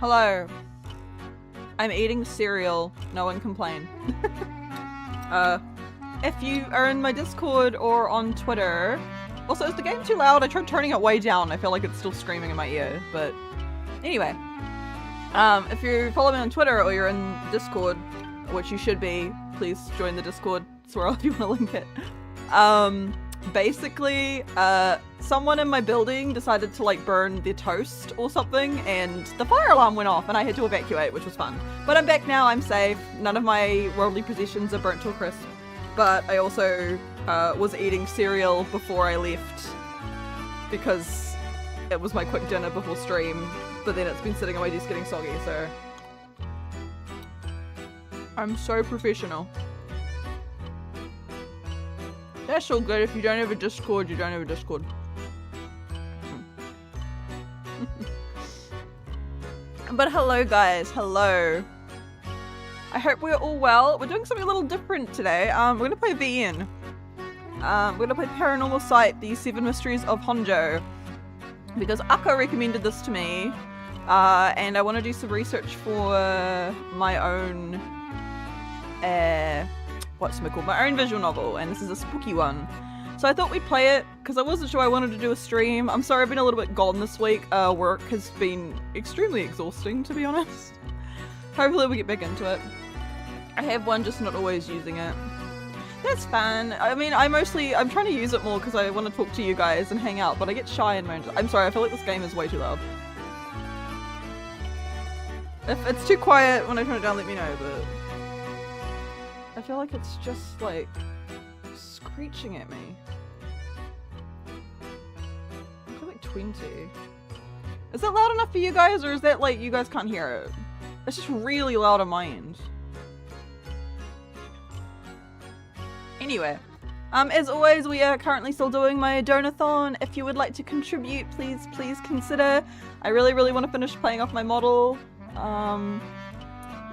Hello. I'm eating cereal. No one complain. If you are in my Discord or on Twitter... Also, is the game too loud? I tried turning it way down. I feel like it's still screaming in my ear, but... Anyway. If you follow me on Twitter or you're in Discord, which you should be, please join the Discord. That's where if you want to link it. Basically, someone in my building decided to like burn their toast or something, and the fire alarm went off and I had to evacuate, which was fun. But I'm back now, I'm safe. None of my worldly possessions are burnt to a crisp. But I also was eating cereal before I left because it was my quick dinner before stream, but then it's been sitting on my desk getting soggy, so... I'm so professional. That's all good. If you don't have a Discord, you don't have a Discord. But hello guys, hello. I hope we're all well. We're doing something a little different today. We're gonna play VN. We're gonna play Paranormasight, the 7 Mysteries of Honjo. Because Akka recommended this to me. And I want to do some research for my own... what's it called? My own visual novel, and this is a spooky one. So I thought we'd play it, because I wasn't sure I wanted to do a stream. I'm sorry I've been a little bit gone this week. Work has been extremely exhausting, to be honest. Hopefully we get back into it. I have one, just not always using it. That's fun. I mean, I'm trying to use it more because I want to talk to you guys and hang out, but I get shy in my own... I'm sorry, I feel like this game is way too loud. If it's too quiet when I turn it down, let me know, but... I feel like it's just, like, screeching at me. I feel like 20. Is that loud enough for you guys, or is that, like, you guys can't hear it? It's just really loud on my end. Anyway, as always, we are currently still doing my donathon. If you would like to contribute, please consider. I really want to finish paying off my model.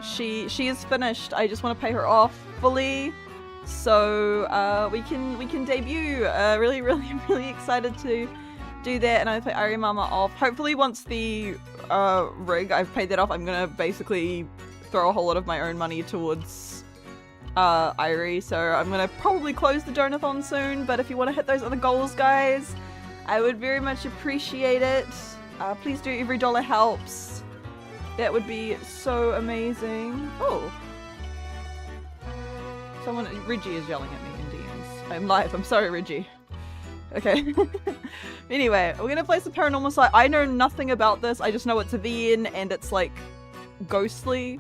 She is finished. I just want to pay her off fully, so we can debut. Really excited to do that, and I pay Ari Mama off. Hopefully, once the rig, I've paid that off, I'm gonna basically throw a whole lot of my own money towards Irie, so I'm gonna probably close the donathon soon, but if you want to hit those other goals, guys, I would very much appreciate it. Please do, every dollar helps. That would be so amazing. Oh. Reggie is yelling at me in DMs. I'm live, I'm sorry, Reggie. Okay. Anyway, we're gonna play some Paranormasight. I know nothing about this, I just know it's a VN and it's like ghostly.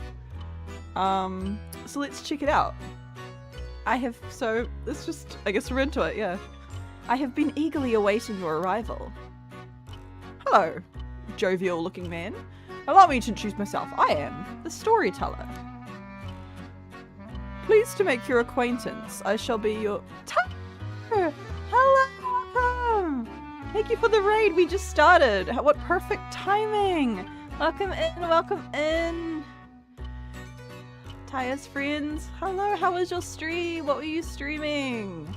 So let's check it out. I guess we're into it, yeah. I have been eagerly awaiting your arrival. Hello, jovial looking man. Allow me to introduce myself. I am the storyteller. Pleased to make your acquaintance. I shall be your... Hello, welcome. Thank you for the raid. We just started. What perfect timing. Welcome in. Taya's friends. Hello, how was your stream? What were you streaming?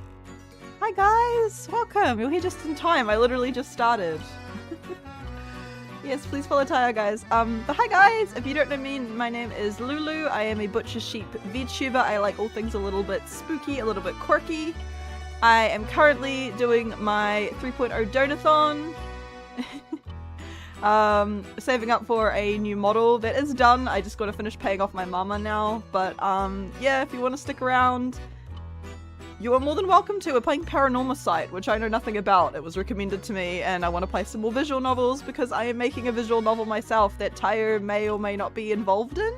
Hi guys, welcome. You're here just in time. I literally just started. Yes, please follow Taya, guys. But hi guys, if you don't know me, my name is Lulu. I am a butcher sheep VTuber. I like all things a little bit spooky, a little bit quirky. I am currently doing my 3.0 donathon. Saving up for a new model. That is done. I just gotta finish paying off my mama now. But yeah, if you want to stick around, you are more than welcome to. We're playing Paranormasight, which I know nothing about. It was recommended to me, and I want to play some more visual novels because I am making a visual novel myself that Tyre may or may not be involved in.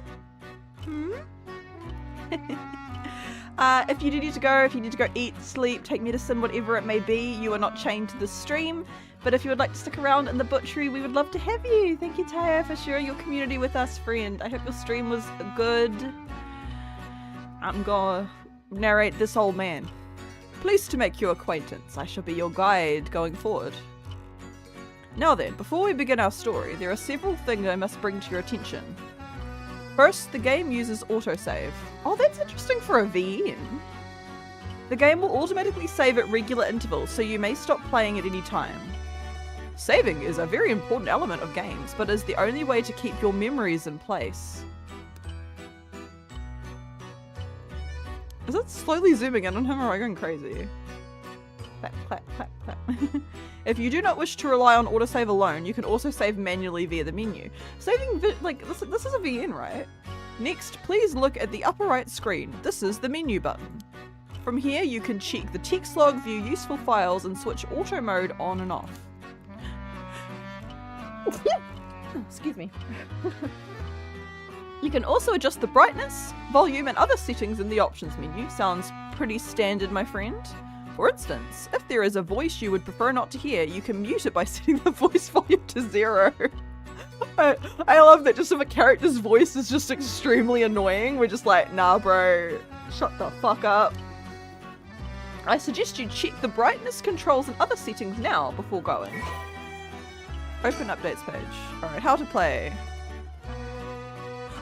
If you do need to go, eat, sleep, take medicine, whatever it may be, you are not chained to the stream. But if you would like to stick around in the butchery, we would love to have you. Thank you, Tyre, for sharing your community with us, friend. I hope your stream was good. I'm gonna narrate this old man. Pleased to make your acquaintance. I shall be your guide going forward. Now then, before we begin our story, there are several things I must bring to your attention. First, the game uses autosave. Oh, that's interesting for a VN. The game will automatically save at regular intervals, so you may stop playing at any time. Saving is a very important element of games, but is the only way to keep your memories in place. Is it slowly zooming in on him or am I going crazy? Clap, clap, clap, clap. If you do not wish to rely on autosave alone, you can also save manually via the menu. Saving, like, this is a VN, right? Next, please look at the upper right screen. This is the menu button. From here, you can check the text log, view useful files, and switch auto mode on and off. Excuse me. You can also adjust the brightness, volume, and other settings in the options menu. Sounds pretty standard, my friend. For instance, if there is a voice you would prefer not to hear, you can mute it by setting the voice volume to 0. I love that just if a character's voice is just extremely annoying, we're just like, nah bro, shut the fuck up. I suggest you check the brightness controls and other settings now before going. Open updates page. Alright, how to play.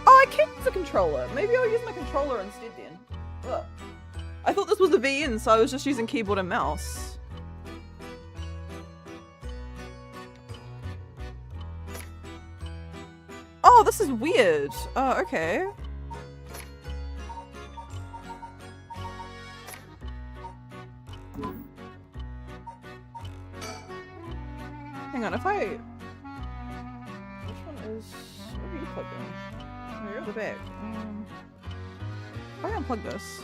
Oh, I can't use the controller. Maybe I'll use my controller instead then. Ugh. I thought this was a VN, so I was just using keyboard and mouse. Oh, this is weird. Oh, okay. Hang on, if I... Which one is... Where are you plugged in? Oh, you're at the back. If I unplug this...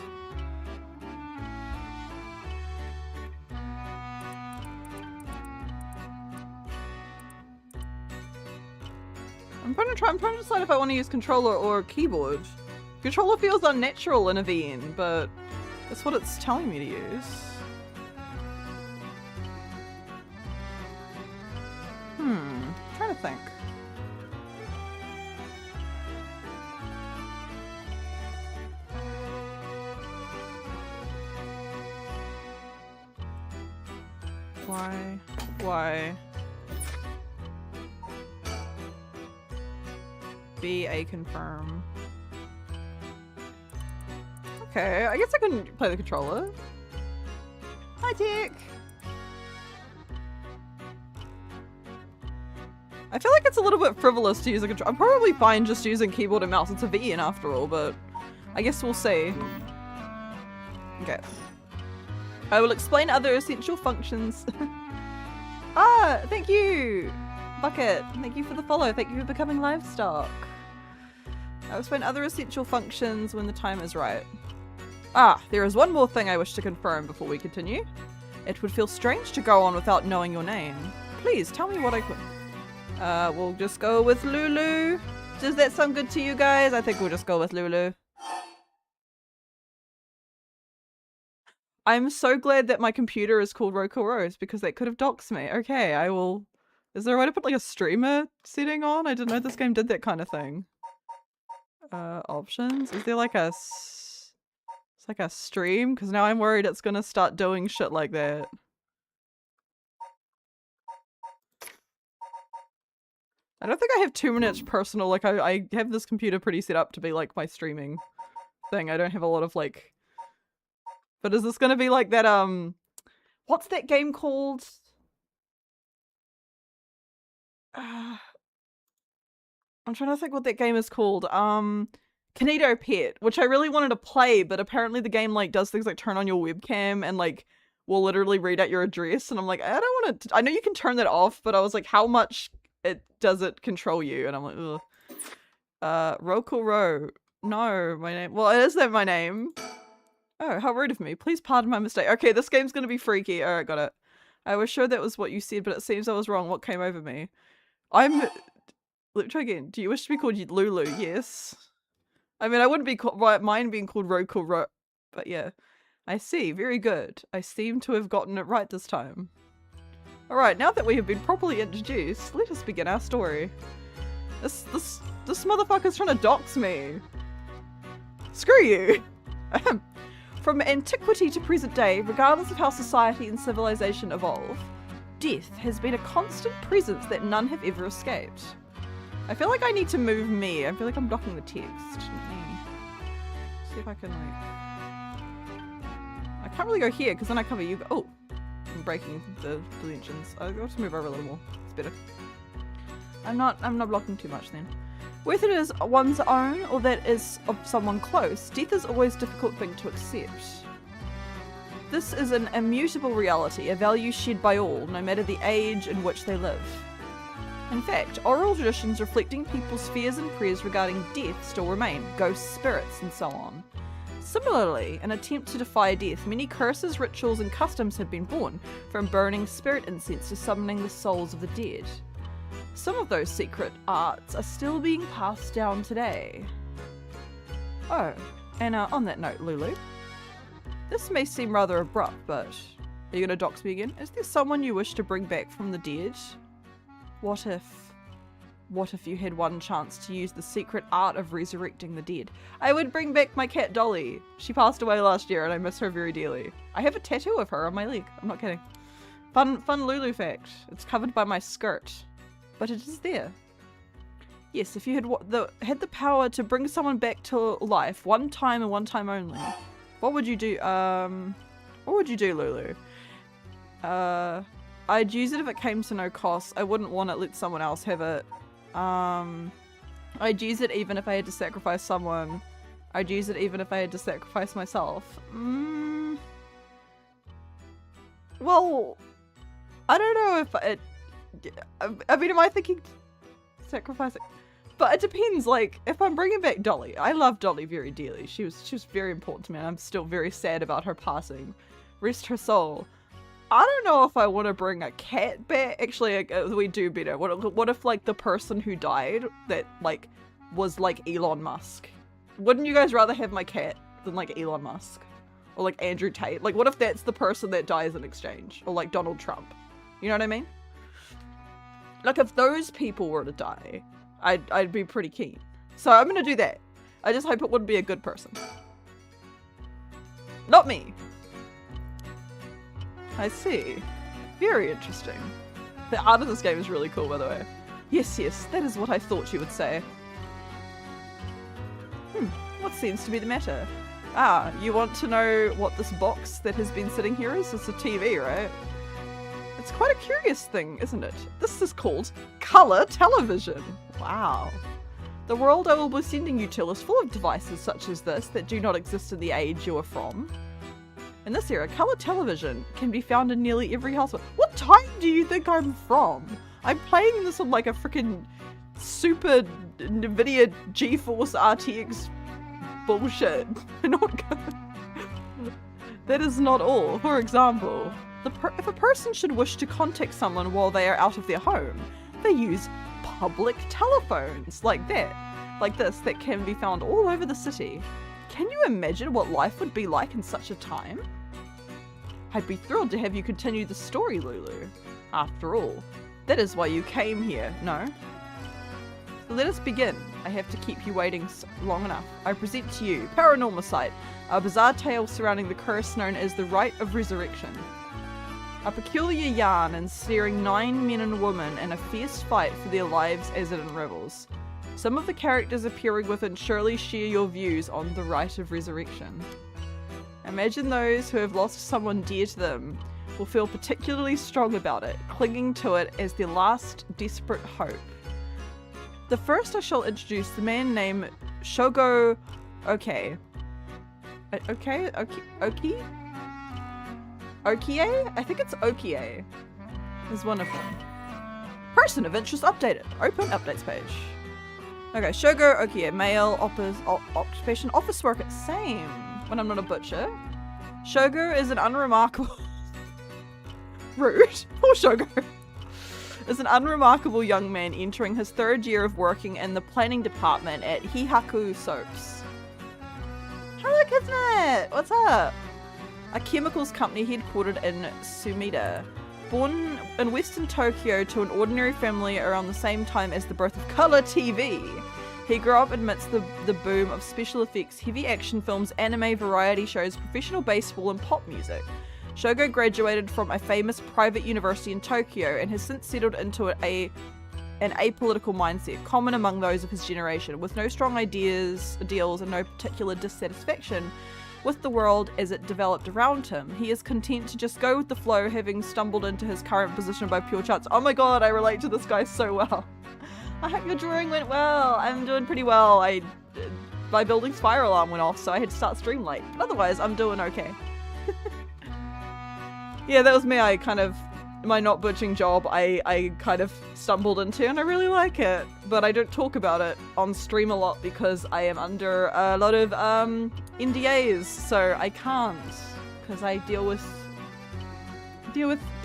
I'm trying to decide if I want to use controller or keyboard. Controller feels unnatural in a VN, but that's what it's telling me to use. Trying to think. Why? Be a confirm. Okay, I guess I can play the controller. Hi, Dick. I feel like it's a little bit frivolous to use a controller. I'm probably fine just using keyboard and mouse. It's a VN after all, but I guess we'll see. Okay. I will explain other essential functions. Ah, thank you, Bucket. Thank you for the follow. Thank you for becoming livestock. I'll explain other essential functions when the time is right. Ah, there is one more thing I wish to confirm before we continue. It would feel strange to go on without knowing your name. Please tell me what I could. We'll just go with Lulu. Does that sound good to you guys? I think we'll just go with Lulu. I'm so glad that my computer is called ROADKILLROSE because that could have doxed me. Okay, I will... Is there a way to put like a streamer setting on? I didn't know this game did that kind of thing. Options? Is there like a... It's like a stream? Because now I'm worried it's gonna start doing shit like that. I don't think I have too much personal, like I have this computer pretty set up to be like my streaming thing. I don't have a lot of like... But is this gonna be like that, what's that game called? I'm trying to think what that game is called. Kaneto Pet, which I really wanted to play, but apparently the game like does things like turn on your webcam and like will literally read out your address, and I'm like, I don't want to. I know you can turn that off, but I was like, how much does it control you? And I'm like, ugh. ROADKILLROSE. No, my name. Well, is that my name? Oh, how rude of me. Please pardon my mistake. Okay, this game's gonna be freaky. Alright, got it. I was sure that was what you said, but it seems I was wrong. What came over me? Let's try again. Do you wish to be called Lulu? Yes. I mean, I wouldn't be mind being called ROADKILLROSE, but yeah. I see. Very good. I seem to have gotten it right this time. Alright, now that we have been properly introduced, let us begin our story. This motherfucker's trying to dox me. Screw you. From antiquity to present day, regardless of how society and civilization evolve, death has been a constant presence that none have ever escaped. I feel like I need to move me. I feel like I'm blocking the text. See if I can like... I can't really go here because then I cover you. Oh, breaking the dimensions. I'll just move over a little more. It's better. I'm not blocking too much then. Whether it is one's own or that is of someone close, death is always a difficult thing to accept. This is an immutable reality, a value shared by all, no matter the age in which they live. In fact, oral traditions reflecting people's fears and prayers regarding death still remain, ghost spirits and so on. Similarly, in an attempt to defy death, many curses, rituals and customs have been born, from burning spirit incense to summoning the souls of the dead. Some of those secret arts are still being passed down today. Oh, and on that note, Lulu, this may seem rather abrupt, but are you gonna dox me again? Is there someone you wish to bring back from the dead? What if you had one chance to use the secret art of resurrecting the dead? I would bring back my cat Dolly. She passed away last year and I miss her very dearly. I have a tattoo of her on my leg. I'm not kidding. Fun Lulu fact. It's covered by my skirt. But it is there. Yes, if you had the power to bring someone back to life one time and one time only, what would you do? What would you do, Lulu? I'd use it if it came to no cost. I wouldn't want to let someone else have it. I'd use it even if I had to sacrifice someone. I'd use it even if I had to sacrifice myself. Well, I don't know if it... I mean, am I thinking sacrificing? But it depends, like, if I'm bringing back Dolly, I love Dolly very dearly. She was very important to me, and I'm still very sad about her passing. Rest her soul. I don't know if I want to bring a cat back. Actually, we do better. What if, like, the person who died that, like, was like Elon Musk? Wouldn't you guys rather have my cat than, like, Elon Musk? Or, like, Andrew Tate? Like, what if that's the person that dies in exchange? Or, like, Donald Trump? You know what I mean? Like, if those people were to die, I'd be pretty keen. So I'm gonna do that. I just hope it wouldn't be a good person. Not me. I see. Very interesting. The art of this game is really cool, by the way. Yes, that is what I thought you would say. What seems to be the matter? Ah, you want to know what this box that has been sitting here is? It's a TV, right? It's quite a curious thing, isn't it? This is called color television. Wow. The world I will be sending you to is full of devices such as this that do not exist in the age you are from. In this era, color television can be found in nearly every household. What time do you think I'm from? I'm playing this on like a freaking super NVIDIA GeForce RTX bullshit. That is not all. For example, if a person should wish to contact someone while they are out of their home, they use public telephones like this that can be found all over the city. Can you imagine what life would be like in such a time? I'd be thrilled to have you continue the story, Lulu. After all, that is why you came here, no? So let us begin. I have to keep you waiting long enough. I present to you PARANORMASIGHT, a bizarre tale surrounding the curse known as the Rite of Resurrection. A peculiar yarn ensnaring 9 men and women in a fierce fight for their lives as it unravels. Some of the characters appearing within surely share your views on the Rite of Resurrection. Imagine those who have lost someone dear to them will feel particularly strong about it, clinging to it as their last desperate hope. The first I shall introduce the man named Shogo Oki. Okie? I think it's Okie is one of them. Person of interest updated. Open updates page. Okay, Shogo Okie, male, occupation, office worker. Same. When I'm not a butcher. Shogo is an unremarkable... Rude. Poor Shogo. Is an unremarkable young man entering his 3rd year of working in the planning department at Hihaku Soaps. Hello, Kismet! What's up? A chemicals company headquartered in Sumida. Born in Western Tokyo to an ordinary family around the same time as the birth of color TV, he grew up amidst the boom of special effects, heavy action films, anime, variety shows, professional baseball, and pop music. Shogo graduated from a famous private university in Tokyo and has since settled into an apolitical mindset, common among those of his generation. With no strong ideals and no particular dissatisfaction with the world as it developed around him. He is content to just go with the flow, having stumbled into his current position by pure chance. Oh my god, I relate to this guy so well. I hope your drawing went well. I'm doing pretty well. My building's fire alarm went off, so I had to start stream late. But otherwise, I'm doing okay. Yeah, that was me. My not butching job, I kind of stumbled into, and I really like it. But I don't talk about it on stream a lot because I am under a lot of NDAs, so I can't, because I deal with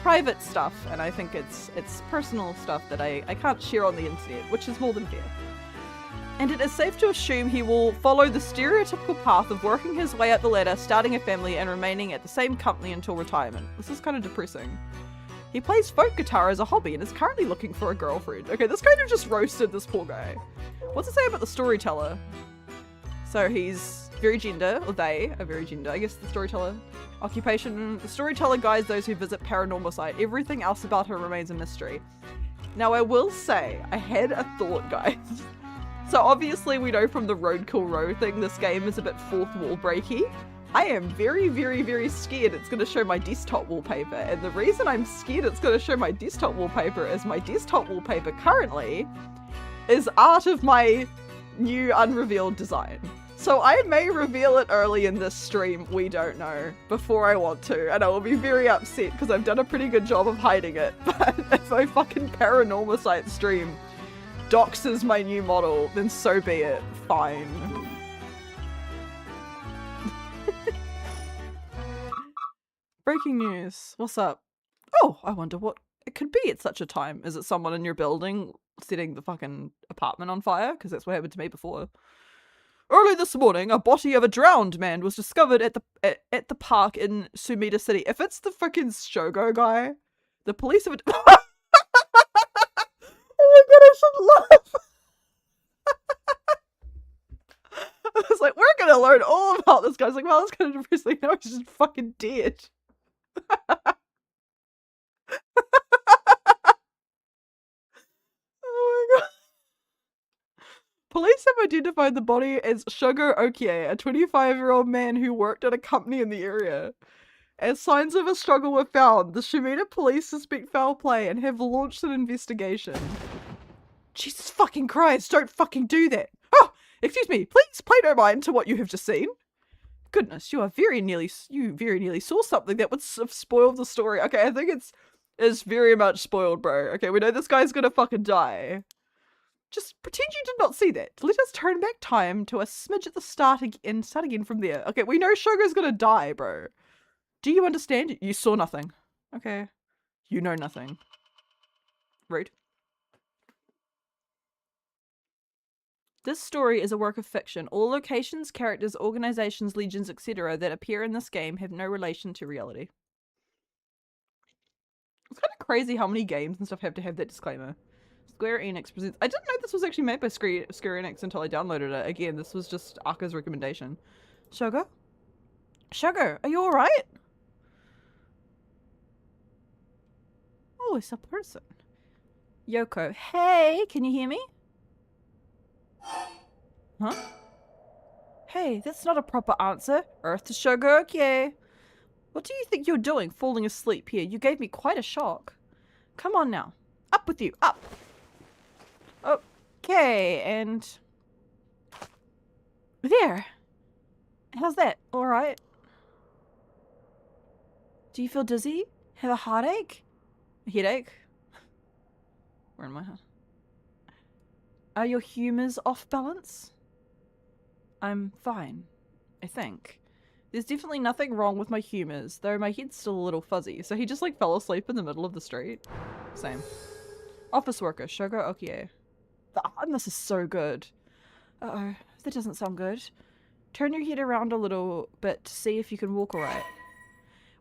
private stuff, and I think it's personal stuff that I can't share on the internet, which is more than fair. And it is safe to assume he will follow the stereotypical path of working his way up the ladder, starting a family, and remaining at the same company until retirement. This is kind of depressing. He plays folk guitar as a hobby and is currently looking for a girlfriend. Okay, this kind of just roasted this poor guy. What's it say about the storyteller? So he's very gender, or they are very gender. I guess the storyteller. Occupation. The storyteller guides those who visit PARANORMASIGHT. Everything else about her remains a mystery. Now I will say, I had a thought, guys. So obviously we know from the ROADKILLROSE thing this game is a bit fourth wall breaky. I am very, very, very scared it's going to show my desktop wallpaper, and the reason I'm scared it's going to show my desktop wallpaper is my desktop wallpaper currently is art of my new unrevealed design. So I may reveal it early in this stream, we don't know, before I want to, and I will be very upset because I've done a pretty good job of hiding it, but if my fucking PARANORMASIGHT stream doxes my new model, then so be it. Fine. Breaking news. What's up? Oh, I wonder what it could be at such a time. Is it someone in your building setting the fucking apartment on fire? Because that's what happened to me before. Early this morning, a body of a drowned man was discovered at the park in Sumida City. If it's the fucking Shogo guy, the police have... Oh my god, I should laugh! I was like, we're gonna learn all about this guy. I was like, well, that's kind of depressing. No, he's just fucking dead. Oh my god. Police have identified the body as Shogo Okie, a 25-year-old man who worked at a company in the area. As signs of a struggle were found, the Shumida police suspect foul play and have launched an investigation. Jesus fucking Christ, don't fucking do that. Oh, excuse me, please pay no mind to what you have just seen. Goodness, you very nearly saw something that would have spoiled the story. Okay, I think it's very much spoiled, bro. Okay, we know this guy's gonna fucking die. Just pretend you did not see that. Let us turn back time to a smidge at the start and start again from there. Okay, we know Shogo's gonna die, bro. Do you understand? You saw nothing. Okay. You know nothing. Rude. This story is a work of fiction. All locations, characters, organizations, legends, etc. that appear in this game have no relation to reality. It's kind of crazy how many games and stuff have to have that disclaimer. Square Enix presents... I didn't know this was actually made by Square Enix until I downloaded it. Again, this was just Aka's recommendation. Shogo? Shogo, are you alright? Oh, it's a person. Yoko, hey, can you hear me? Huh? Hey, that's not a proper answer. Earth to Shogo, okay. What do you think you're doing, falling asleep here? You gave me quite a shock. Come on now. Up with you, up. Okay, and... There. How's that? Alright. Do you feel dizzy? Have a heartache? A headache? Where am I? Are your humours off balance? I'm fine, I think. There's definitely nothing wrong with my humours, though my head's still a little fuzzy. So he just like fell asleep in the middle of the street. Same. Office worker, Shogo Okie. The art in this is so good. Uh-oh, that doesn't sound good. Turn your head around a little bit to see if you can walk alright.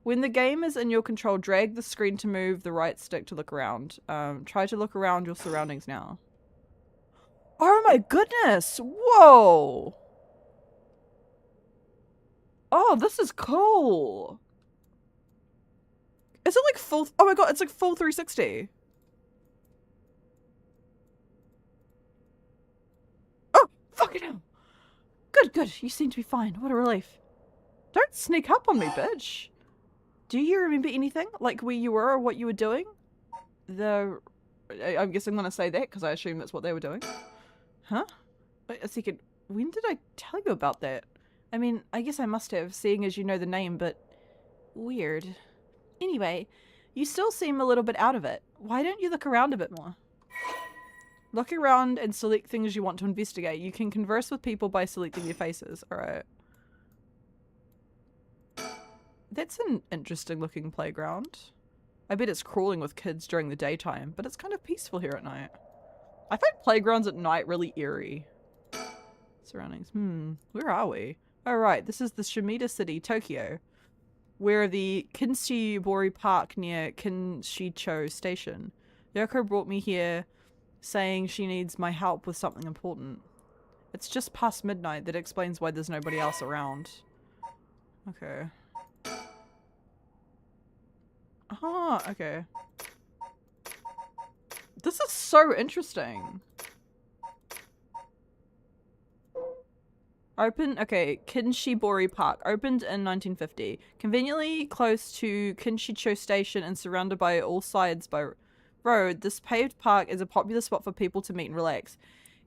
When the game is in your control, drag the screen to move the right stick to look around. Try to look around your surroundings now. Oh my goodness! Whoa! Oh, this is cool! Is it like full... Oh my god, it's like full 360. Oh, fucking hell! Good, good. You seem to be fine. What a relief. Don't sneak up on me, bitch. Do you remember anything? Like where you were or what you were doing? I guess I'm gonna say that because I assume that's what they were doing. Huh? Wait a second. When did I tell you about that? I mean, I guess I must have, seeing as you know the name, but weird. Anyway, you still seem a little bit out of it. Why don't you look around a bit more? Look around and select things you want to investigate. You can converse with people by selecting their faces. Alright. That's an interesting looking playground. I bet it's crawling with kids during the daytime, but it's kind of peaceful here at night. I find playgrounds at night really eerie. Surroundings. Where are we? Oh right, this is the Shimida City, Tokyo. We're the Kinshibori Park near Kinshicho Station. Yoko brought me here saying she needs my help with something important. It's just past midnight. That explains why there's nobody else around. Okay. Ah, okay. This is so interesting. Okay, Kinshibori Park. Opened in 1950. Conveniently close to Kinshicho Station and surrounded by all sides by road, this paved park is a popular spot for people to meet and relax.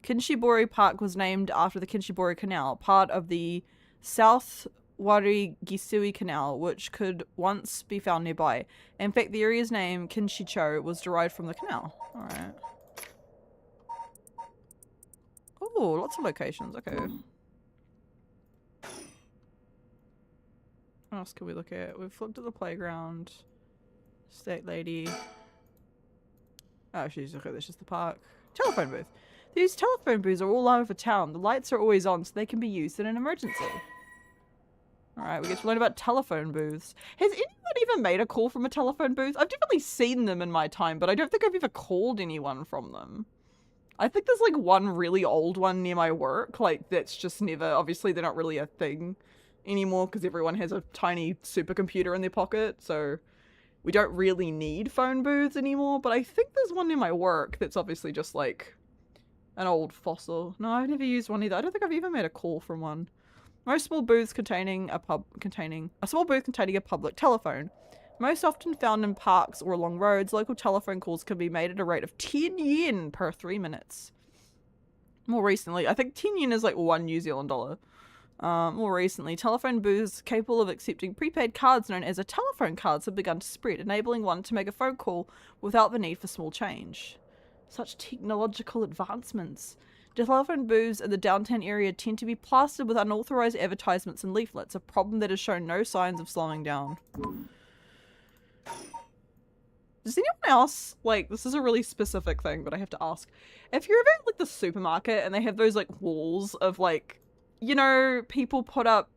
Kinshibori Park was named after the Kinshibori Canal, part of the South Warigisui Canal, which could once be found nearby. In fact, the area's name, Kinshicho, was derived from the canal. Alright. Oh, lots of locations. Okay. What else can we look at? We've looked at the playground. State lady. Oh, she's okay. That's just the park. Telephone booth. These telephone booths are all over town. The lights are always on, so they can be used in an emergency. Alright, we get to learn about telephone booths. Has anyone even made a call from a telephone booth? I've definitely seen them in my time, but I don't think I've ever called anyone from them. I think there's like one really old one near my work, like that's just never, obviously they're not really a thing anymore because everyone has a tiny supercomputer in their pocket, so we don't really need phone booths anymore, but I think there's one near my work that's obviously just like an old fossil. No, I've never used one either. I don't think I've even made a call from one. Most small booths containing a small booth containing a public telephone. Most often found in parks or along roads, local telephone calls can be made at a rate of 10 yen per 3 minutes. More recently, I think 10 yen is like $1 New Zealand dollar. More recently, telephone booths capable of accepting prepaid cards known as a telephone cards have begun to spread, enabling one to make a phone call without the need for small change. Such technological advancements. Telephone booths in the downtown area tend to be plastered with unauthorized advertisements and leaflets, a problem that has shown no signs of slowing down. Does anyone else, like, this is a really specific thing, but I have to ask. If you're ever at, like, the supermarket and they have those, like, walls of, like, you know, people put up,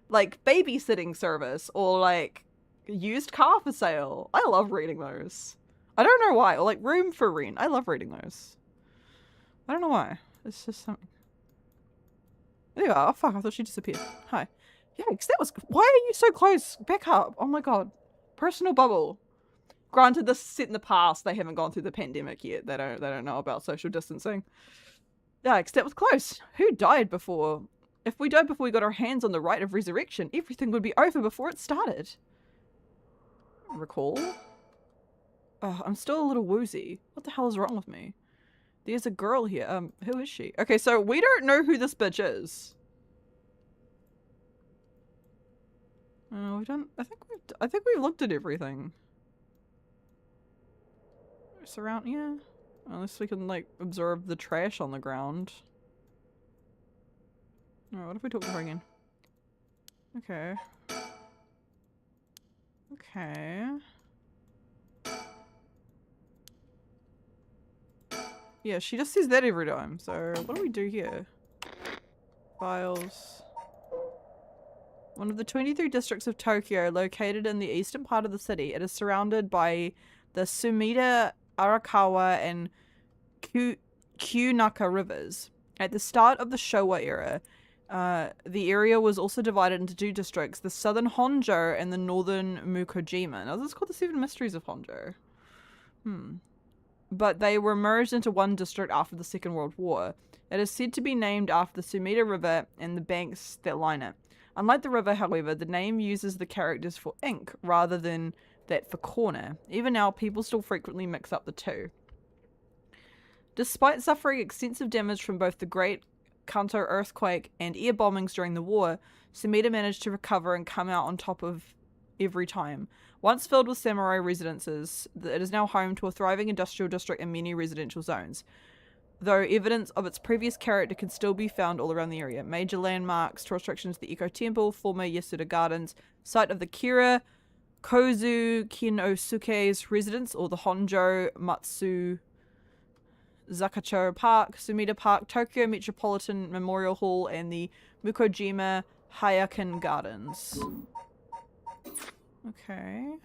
like, babysitting service or, like, used car for sale. I love reading those. I don't know why. Or, like, room for rent. I love reading those. I don't know why. It's just something. There you are. Oh, fuck. I thought she disappeared. Hi. Yikes. That was... Why are you so close? Back up. Oh, my God. Personal bubble. Granted, this is set in the past. They haven't gone through the pandemic yet. They don't know about social distancing. Yikes. That was close. Who died before? If we died before we got our hands on the rite of resurrection, everything would be over before it started. Recall? Oh, I'm still a little woozy. What the hell is wrong with me? There's a girl here. Who is she? Okay, so we don't know who this bitch is. We don't. I think we've looked at everything. Surround, yeah. Unless we can like observe the trash on the ground. Alright, what if we talk to her again? Okay. Okay. Yeah, she just says that every time. So, what do we do here? Files. One of the 23 districts of Tokyo, located in the eastern part of the city. It is surrounded by the Sumida, Arakawa, and Kyunaka rivers. At the start of the Showa era, the area was also divided into two districts, the southern Honjo and the northern Mukojima. Now, this is called the Seven Mysteries of Honjo. But they were merged into one district after the Second World War. It is said to be named after the Sumida River and the banks that line it. Unlike the river, however, the name uses the characters for ink rather than that for corner. Even now, people still frequently mix up the two. Despite suffering extensive damage from both the Great Kanto earthquake and air bombings during the war, Sumida managed to recover and come out on top of every time. Once filled with samurai residences, it is now home to a thriving industrial district and many residential zones, though evidence of its previous character can still be found all around the area. Major landmarks, tourist attractions, the Eco Temple, former Yasuda Gardens, site of the Kira Kozu Kinosuke's residence, or the Honjo Matsu Zakacho Park, Sumida Park, Tokyo Metropolitan Memorial Hall, and the Mukojima Hayaken Gardens. Okay.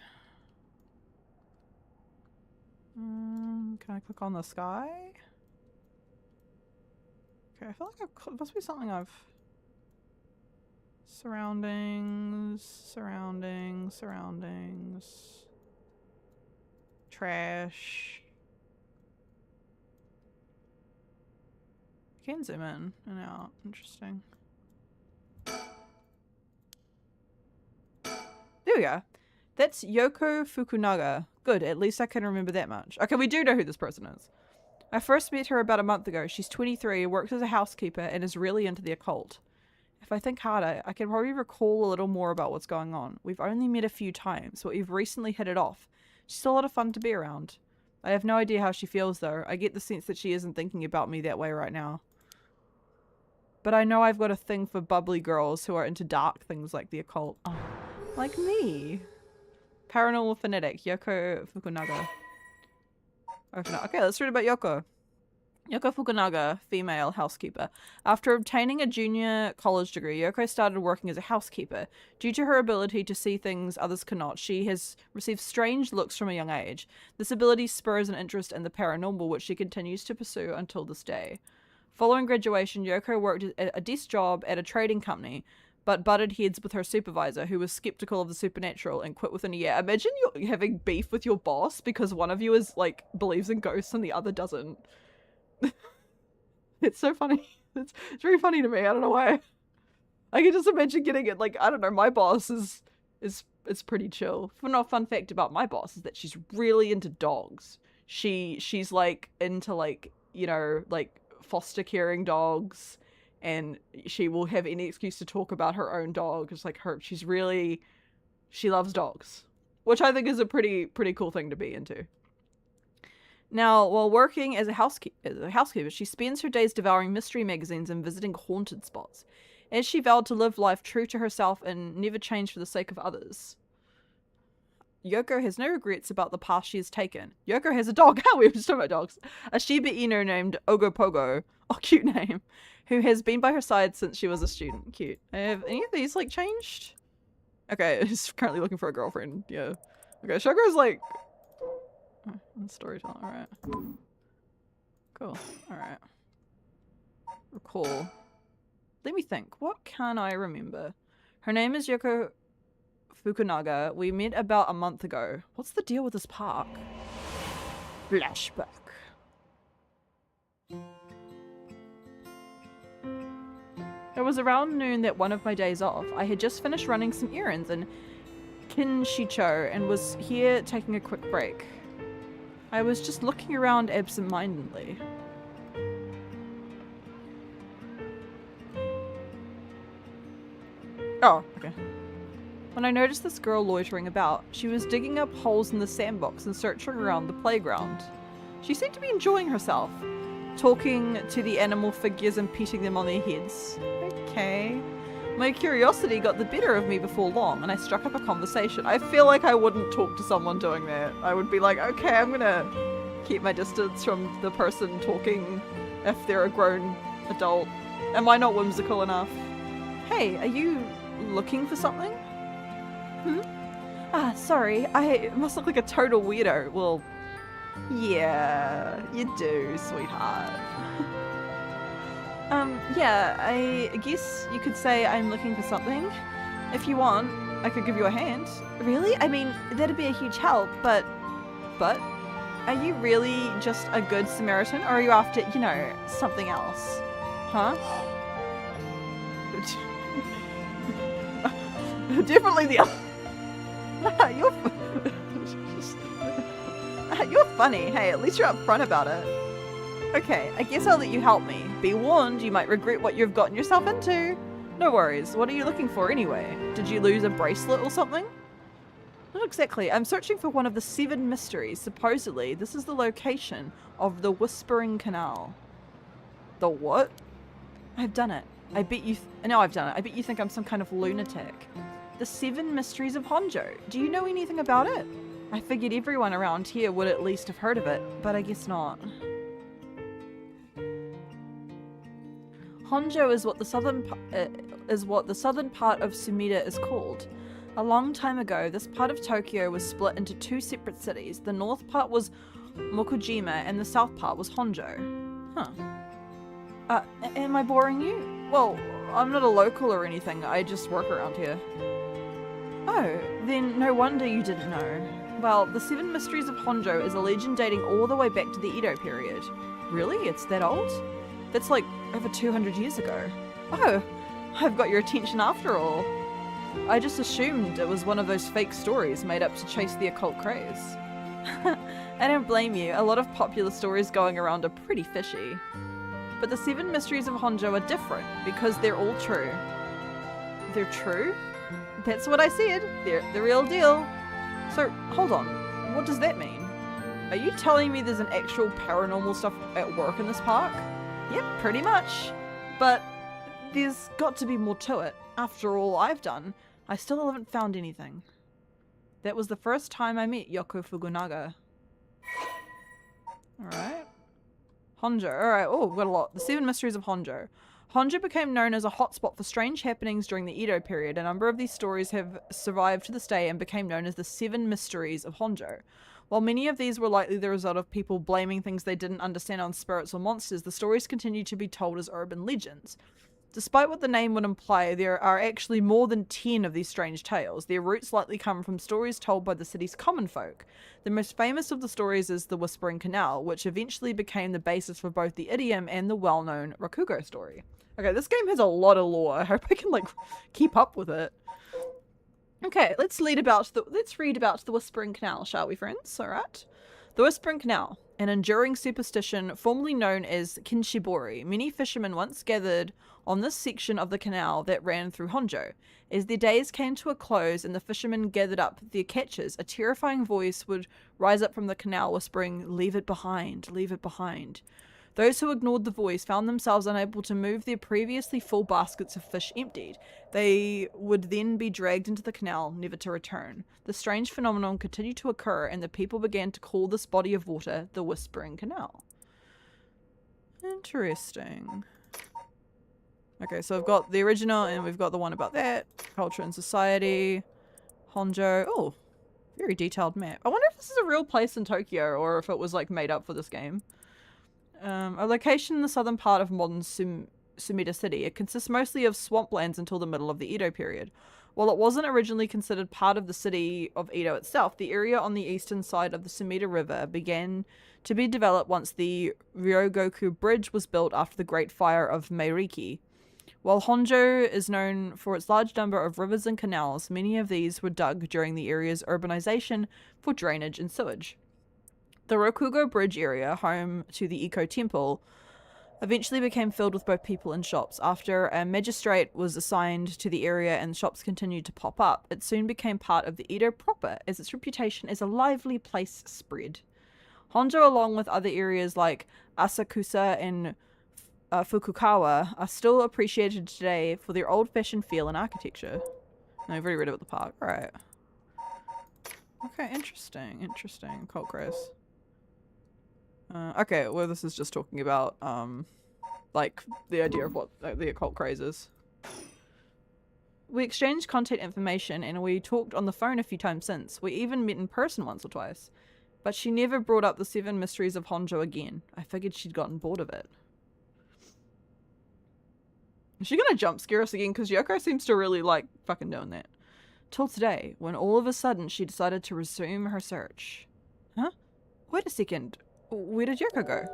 Can I click on the sky? Okay, I feel like it must be something I've... Surroundings, surroundings, surroundings. Trash. I can zoom in and out. Interesting. There we go. That's Yoko Fukunaga. Good, at least I can remember that much. Okay, we do know who this person is. I first met her about a month ago. She's 23, works as a housekeeper, and is really into the occult. If I think harder, I can probably recall a little more about what's going on. We've only met a few times, but we've recently hit it off. She's a lot of fun to be around. I have no idea how she feels, though. I get the sense that she isn't thinking about me that way right now. But I know I've got a thing for bubbly girls who are into dark things like the occult. Oh, like me. Paranormal fanatic, Yoko Fukunaga. Okay, let's read about Yoko. Yoko Fukunaga, female housekeeper. After obtaining a junior college degree, Yoko started working as a housekeeper. Due to her ability to see things others cannot, she has received strange looks from a young age. This ability spurs an interest in the paranormal, which she continues to pursue until this day. Following graduation, Yoko worked a desk job at a trading company, but butted heads with her supervisor, who was skeptical of the supernatural, and quit within a year. Imagine you having beef with your boss because one of you is like believes in ghosts and the other doesn't. It's so funny. It's very funny to me. I don't know why. I can just imagine getting it. Like, I don't know. My boss is it's pretty chill. Fun fact about my boss is that she's really into dogs. She's like into like, you know, like foster caring dogs, and she will have any excuse to talk about her own dog. It's like she loves dogs, which I think is a pretty cool thing to be into. Now, while working as a housekeeper, she spends her days devouring mystery magazines and visiting haunted spots, as she vowed to live life true to herself and never change for the sake of others. Yoko has no regrets about the path she has taken. Yoko has a dog. We were just talking about dogs. A Shiba Inu named Ogopogo. Oh, cute name. Who has been by her side since she was a student. Cute. Have any of these, like, changed? Okay, he's currently looking for a girlfriend. Yeah. Okay, Shogo's like... Oh, storytelling. Alright. Cool. Alright. Recall. Let me think. What can I remember? Her name is Yoko Fukunaga. We met about a month ago. What's the deal with this park? Flashback. It was around noon that one of my days off. I had just finished running some errands in Kinshicho and was here taking a quick break. I was just looking around absent-mindedly. Oh, okay. When I noticed this girl loitering about, she was digging up holes in the sandbox and searching around the playground. She seemed to be enjoying herself, talking to the animal figures and petting them on their heads. Okay. My curiosity got the better of me before long, and I struck up a conversation. I feel like I wouldn't talk to someone doing that. I would be like, okay, I'm gonna keep my distance from the person talking if they're a grown adult. Am I not whimsical enough? Hey, are you looking for something? Ah, sorry, I must look like a total weirdo. Well, yeah, you do, sweetheart. Yeah, I guess you could say I'm looking for something. If you want, I could give you a hand. Really? I mean, that'd be a huge help, but, are you really just a good Samaritan, or are you after, you know, something else? Huh? Definitely the you're you're funny. Hey, at least you're upfront about it. Okay, I guess I'll let you help me. Be warned, you might regret what you've gotten yourself into. No worries. What are you looking for anyway? Did you lose a bracelet or something? Not exactly. I'm searching for one of the 7 mysteries. Supposedly, this is the location of the Whispering Canal. The what? I've done it. I bet you... No, I've done it. I bet you think I'm some kind of lunatic. The 7 Mysteries of Honjo. Do you know anything about it? I figured everyone around here would at least have heard of it, but I guess not. Honjo is what the southern part of Sumida is called. A long time ago, this part of Tokyo was split into 2 separate cities. The north part was Mokujima and the south part was Honjo. Huh. Am I boring you? Well, I'm not a local or anything. I just work around here. Oh, then no wonder you didn't know. Well, the 7 Mysteries of Honjo is a legend dating all the way back to the Edo period. Really? It's that old? That's like over 200 years ago. Oh, I've got your attention after all. I just assumed it was one of those fake stories made up to chase the occult craze. I don't blame you. A lot of popular stories going around are pretty fishy. But the 7 Mysteries of Honjo are different because they're all true. They're true? That's what I said. They're the real deal. So, hold on. What does that mean? Are you telling me there's an actual paranormal stuff at work in this park? Yep, pretty much. But there's got to be more to it. After all I've done, I still haven't found anything. That was the first time I met Yoko Fukunaga. Alright. Honjo. Alright, oh, we've got a lot. The 7 Mysteries of Honjo. Honjo became known as a hotspot for strange happenings during the Edo period. A number of these stories have survived to this day and became known as the 7 Mysteries of Honjo. While many of these were likely the result of people blaming things they didn't understand on spirits or monsters, the stories continue to be told as urban legends. Despite what the name would imply, there are actually more than 10 of these strange tales. Their roots likely come from stories told by the city's common folk. The most famous of the stories is the Whispering Canal, which eventually became the basis for both the idiom and the well-known Rakugo story. Okay, this game has a lot of lore. I hope I can, like, keep up with it. Okay, let's read about the Whispering Canal, shall we, friends? Alright. The Whispering Canal, an enduring superstition formerly known as Kinshibori. Many fishermen once gathered on this section of the canal that ran through Honjo. As their days came to a close and the fishermen gathered up their catches, a terrifying voice would rise up from the canal whispering, "Leave it behind, leave it behind." Those who ignored the voice found themselves unable to move their previously full baskets of fish emptied. They would then be dragged into the canal, never to return. The strange phenomenon continued to occur, and the people began to call this body of water the Whispering Canal. Interesting. Okay, so I've got the original, and we've got the one about that. Culture and society. Honjo. Oh, very detailed map. I wonder if this is a real place in Tokyo, or if it was, like, made up for this game. A location in the southern part of modern Sumida City. It consists mostly of swamplands until the middle of the Edo period. While it wasn't originally considered part of the city of Edo itself, the area on the eastern side of the Sumida River began to be developed once the Ryogoku Bridge was built after the Great Fire of Meiriki. While Honjo is known for its large number of rivers and canals, many of these were dug during the area's urbanization for drainage and sewage. The Rokugo Bridge area, home to the Eco Temple, eventually became filled with both people and shops. After a magistrate was assigned to the area and shops continued to pop up, it soon became part of the Edo proper, as its reputation as a lively place spread. Honjo, along with other areas like Asakusa and Fukukawa, are still appreciated today for their old-fashioned feel and architecture. No, I've already read about the park. Alright. Okay, interesting. Interesting. Occult craze. Okay, well, this is just talking about, like, the idea of what the occult craze is. We exchanged contact information and we talked on the phone a few times since. We even met in person once or twice. But she never brought up the 7 Mysteries of Honjo again. I figured she'd gotten bored of it. Is she gonna jump scare us again? Because Yoko seems to really like fucking doing that. Till today, when all of a sudden she decided to resume her search. Huh? Wait a second. Where did Yoko go?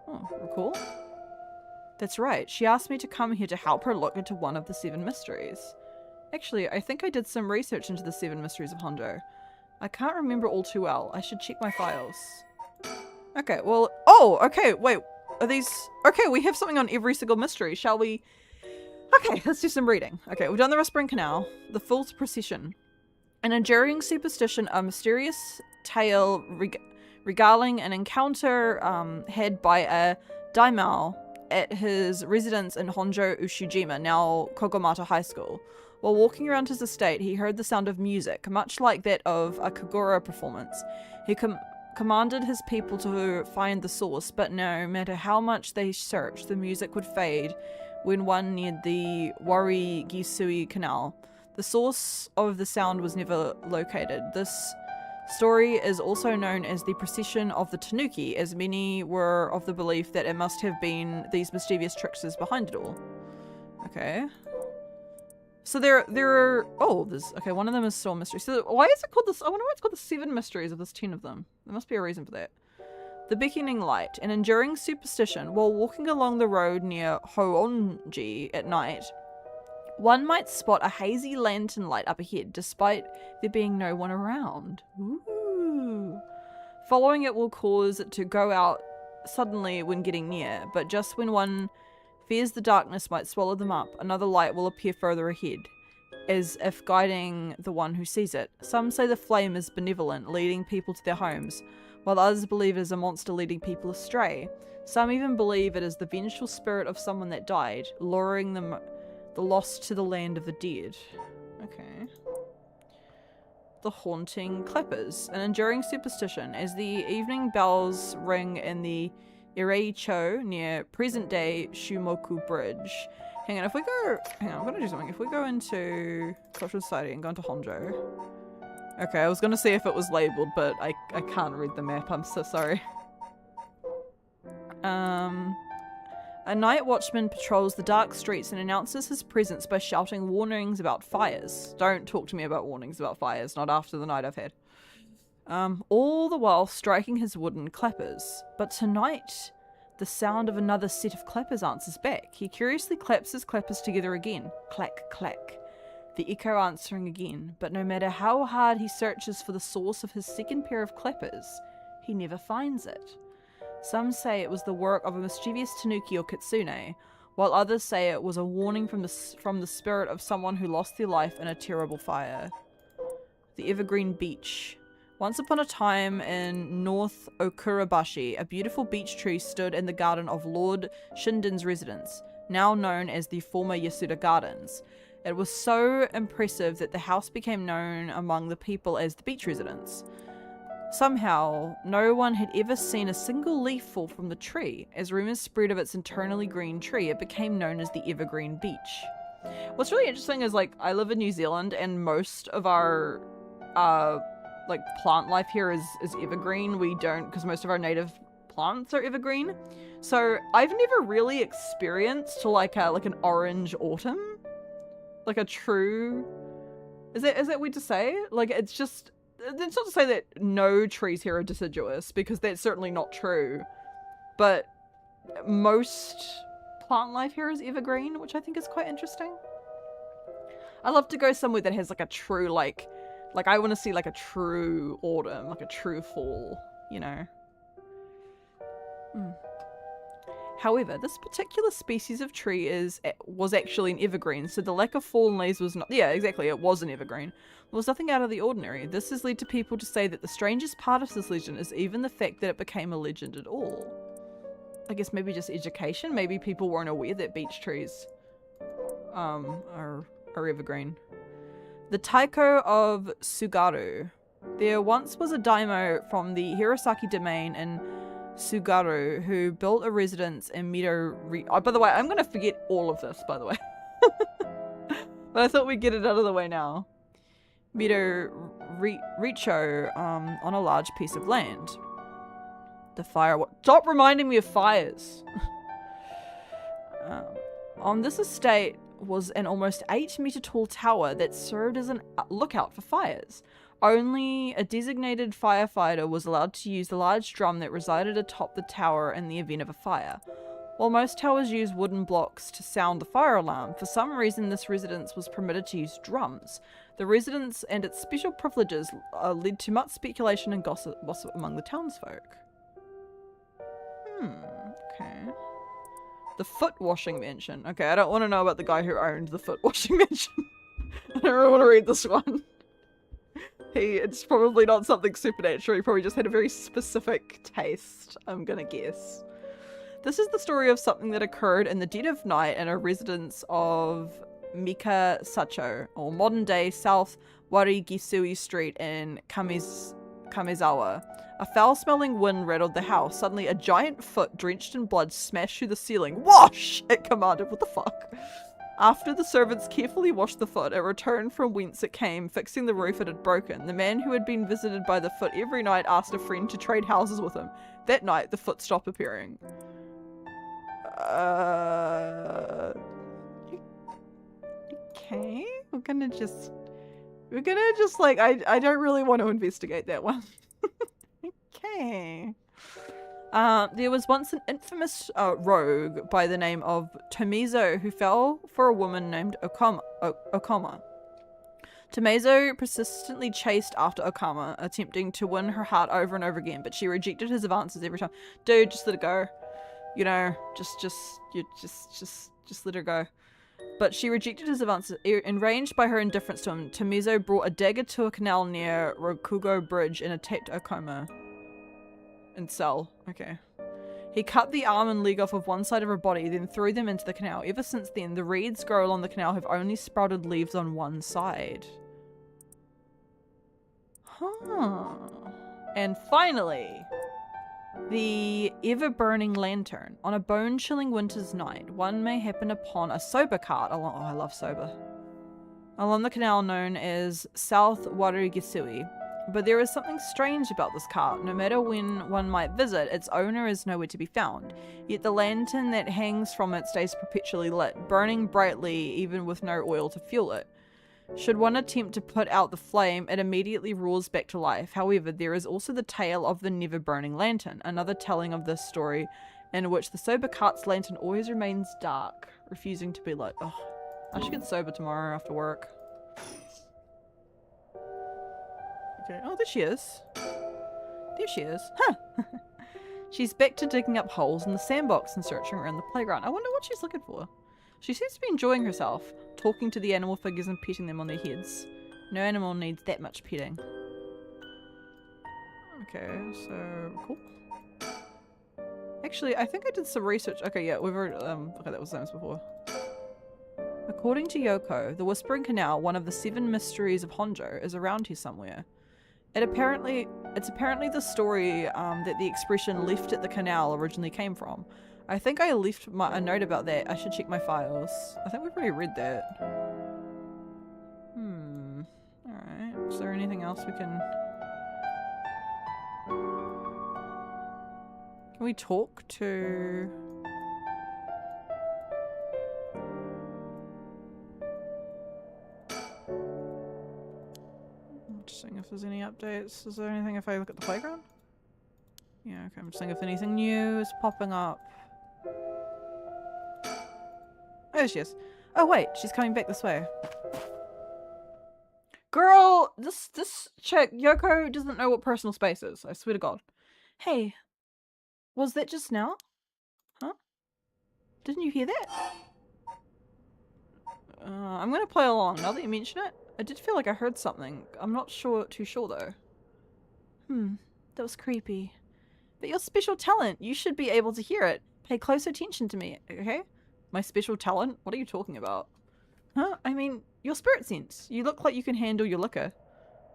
Oh, recall? That's right. She asked me to come here to help her look into one of the 7 mysteries. Actually, I think I did some research into the 7 mysteries of Honjo. I can't remember all too well. I should check my files. Okay, well... Oh, okay, wait. Are these... Okay, we have something on every single mystery. Shall we... Okay, let's do some reading. Okay, we've done the Whispering Canal. The Fool's Procession. An enduring superstition, a mysterious tale regaling an encounter had by a daimyo at his residence in Honjo, Ushijima, now Kogomata High School. While walking around his estate, he heard the sound of music, much like that of a kagura performance. He commanded his people to find the source, but no matter how much they searched, the music would fade when one neared the Wari Gisui Canal. The source of the sound was never located. This story is also known as the procession of the Tanuki, as many were of the belief that it must have been these mischievous tricksters behind it all. Okay. So there are... Oh, there's... Okay, one of them is still a mystery. So why is it called this... I wonder why it's called the 7 mysteries if there's 10 of them. There must be a reason for that. The Beckoning Light. An enduring superstition. While walking along the road near Honji at night, one might spot a hazy lantern light up ahead, despite there being no one around. Ooh. Following it will cause it to go out suddenly when getting near, but just when one fears the darkness might swallow them up, another light will appear further ahead, as if guiding the one who sees it. Some say the flame is benevolent, leading people to their homes, while others believe it is a monster leading people astray. Some even believe it is the vengeful spirit of someone that died, luring the lost to the land of the dead. Okay. The Haunting Clappers. An enduring superstition. As the evening bells ring in the Ireicho near present-day Shumoku Bridge. Hang on, if we go... Hang on, I'm gonna do something. If we go into Cultural Society and go into Honjo. Okay, I was gonna see if it was labelled, but I can't read the map. I'm so sorry. A night watchman patrols the dark streets and announces his presence by shouting warnings about fires. Don't talk to me about warnings about fires, not after the night I've had. All the while striking his wooden clappers. But tonight, the sound of another set of clappers answers back. He curiously claps his clappers together again. Clack, clack. The echo answering again. But no matter how hard he searches for the source of his second pair of clappers, he never finds it. Some say it was the work of a mischievous tanuki or kitsune, while others say it was a warning from the spirit of someone who lost their life in a terrible fire. The Evergreen Beech. Once upon a time in North Okurabashi, a beautiful beech tree stood in the garden of Lord Shinden's residence, now known as the former Yasuda Gardens. It was so impressive that the house became known among the people as the beech residence. Somehow, no one had ever seen a single leaf fall from the tree. As rumours spread of its internally green tree, it became known as the Evergreen Beech. What's really interesting is, like, I live in New Zealand and most of our, like, plant life here is evergreen. We don't, because most of our native plants are evergreen. So, I've never really experienced, like, an orange autumn. Like a true... Is that weird to say? Like, it's just... It's not to say that no trees here are deciduous, because that's certainly not true. But most plant life here is evergreen, which I think is quite interesting. I love to go somewhere that has like a true, like I want to see like a true autumn, like a true fall, you know. However, this particular species of tree was actually an evergreen, so the lack of fallen leaves was not... Yeah, exactly, it was an evergreen. There was nothing out of the ordinary. This has led to people to say that the strangest part of this legend is even the fact that it became a legend at all. I guess maybe just education. Maybe people weren't aware that beech trees are evergreen. The Taiko of Tsugaru. There once was a daimyo from the Hirosaki domain in Tsugaru who built a residence in Oh, by the way, I'm going to forget all of this, by the way. But I thought we'd get it out of the way now. Richo on a large piece of land. The fire... Stop reminding me of fires! On this estate was an almost 8-meter tall tower that served as a lookout for fires. Only a designated firefighter was allowed to use the large drum that resided atop the tower in the event of a fire. While most towers use wooden blocks to sound the fire alarm, for some reason this residence was permitted to use drums. The residence and its special privileges led to much speculation and gossip among the townsfolk. Okay. The foot washing mansion. Okay, I don't want to know about the guy who owned the foot washing mansion. I don't really want to read this one. It's probably not something supernatural. He probably just had a very specific taste, I'm gonna guess. This is the story of something that occurred in the dead of night in a residence of Mikasacho, or modern-day South Warigisui Street in Kamezawa. A foul-smelling wind rattled the house. Suddenly, a giant foot, drenched in blood, smashed through the ceiling. Wash! It commanded. What the fuck? After the servants carefully washed the foot, it returned from whence it came, fixing the roof it had broken. The man who had been visited by the foot every night asked a friend to trade houses with him. That night, the foot stopped appearing. Okay, we're gonna just like, I don't really want to investigate that one. Okay. There was once an infamous rogue by the name of Tomizo who fell for a woman named Okama. Tomizo persistently chased after Okama, attempting to win her heart over and over again, but she rejected his advances every time. Dude, just let it go. You know, just let her go. But she rejected his advances. Enraged by her indifference to him, Tomizo brought a dagger to a canal near Rokugo Bridge and attacked Okama. And cell. Okay. He cut the arm and leg off of one side of her body, then threw them into the canal. Ever since then, the reeds grow along the canal have only sprouted leaves on one side. Huh. And finally, the ever-burning lantern. On a bone-chilling winter's night, one may happen upon a soba cart along— oh, I love soba. Along the canal known as South Warigisui. But there is something strange about this cart. No matter when one might visit, its owner is nowhere to be found. Yet the lantern that hangs from it stays perpetually lit, burning brightly even with no oil to fuel it. Should one attempt to put out the flame, it immediately roars back to life. However, there is also the tale of the never-burning lantern, another telling of this story in which the sober cart's lantern always remains dark, refusing to be lit. Oh, I should get sober tomorrow after work. Okay. Oh, there she is. There she is. Huh. She's back to digging up holes in the sandbox and searching around the playground. I wonder what she's looking for. She seems to be enjoying herself, talking to the animal figures and petting them on their heads. No animal needs that much petting. Okay, so cool. Actually, I think I did some research. Okay, yeah, we've already, okay, that was the same before. According to Yoko, the Whispering Canal, one of the 7 mysteries of Honjo, is around here somewhere. It's apparently the story that the expression "left at the canal" originally came from. I think I left a note about that. I should check my files. I think we've already read that. Alright. Is there anything else we can... Can we talk to... I'm just seeing if there's any updates. Is there anything if I look at the playground? Yeah, okay. I'm just seeing if anything new is popping up. Oh, there she is. Oh, wait. She's coming back this way. Girl! This chick, Yoko, doesn't know what personal space is. I swear to God. Hey. Was that just now? Huh? Didn't you hear that? I'm gonna play along now that you mention it. I did feel like I heard something. I'm not too sure though. That was creepy. But your special talent, you should be able to hear it. Pay close attention to me, okay? My special talent? What are you talking about? Huh? I mean, your spirit sense. You look like you can handle your liquor.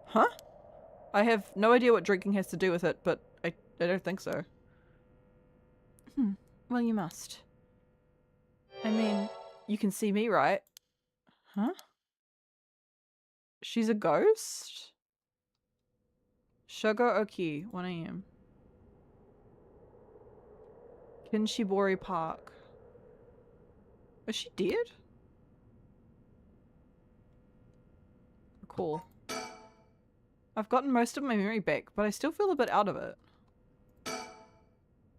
Huh? I have no idea what drinking has to do with it, but I don't think so. Well, you must. I mean, you can see me, right? Huh? She's a ghost? Sugar Oki, 1 AM. Kinshibori Park. Is she dead? Cool. I've gotten most of my memory back, but I still feel a bit out of it.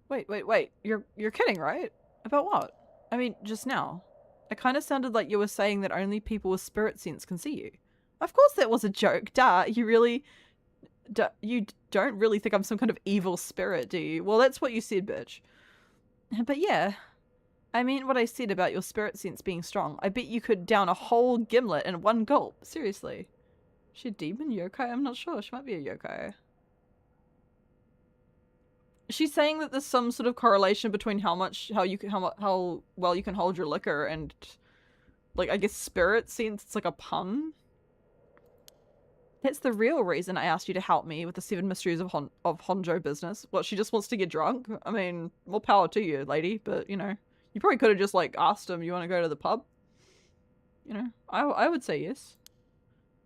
Wait. You're kidding, right? About what? I mean, just now. It kind of sounded like you were saying that only people with spirit sense can see you. Of course that was a joke. Duh. You don't really think I'm some kind of evil spirit, do you? Well, that's what you said, bitch. But yeah. I mean what I said about your spirit sense being strong. I bet you could down a whole gimlet in one gulp. Seriously. Is she a demon yokai? I'm not sure. She might be a yokai. She's saying that there's some sort of correlation between how well you can hold your liquor and, like, I guess spirit sense. It's like a pun. That's the real reason I asked you to help me with the 7 mysteries of Honjo business. What, she just wants to get drunk? I mean, more power to you, lady, but, you know, you probably could have just, like, asked him, you want to go to the pub? You know, I would say yes.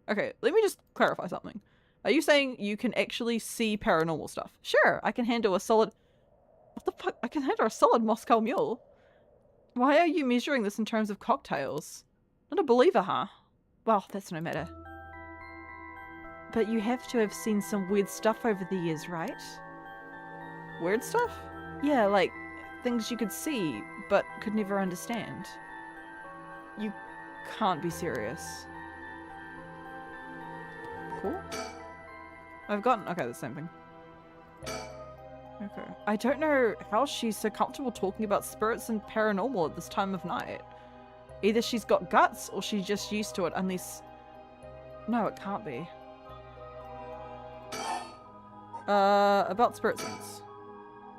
Okay, let me just clarify something. Are you saying you can actually see paranormal stuff? Sure, I can handle a solid... What the fuck? I can handle a solid Moscow Mule. Why are you measuring this in terms of cocktails? Not a believer, huh? Well, that's no matter. But you have to have seen some weird stuff over the years, right? Weird stuff? Yeah, like things you could see, but could never understand. You can't be serious. Cool. I've gotten... Okay, the same thing. Okay. I don't know how she's so comfortable talking about spirits and paranormal at this time of night. Either she's got guts or she's just used to it, unless... No, it can't be. About spirit sense.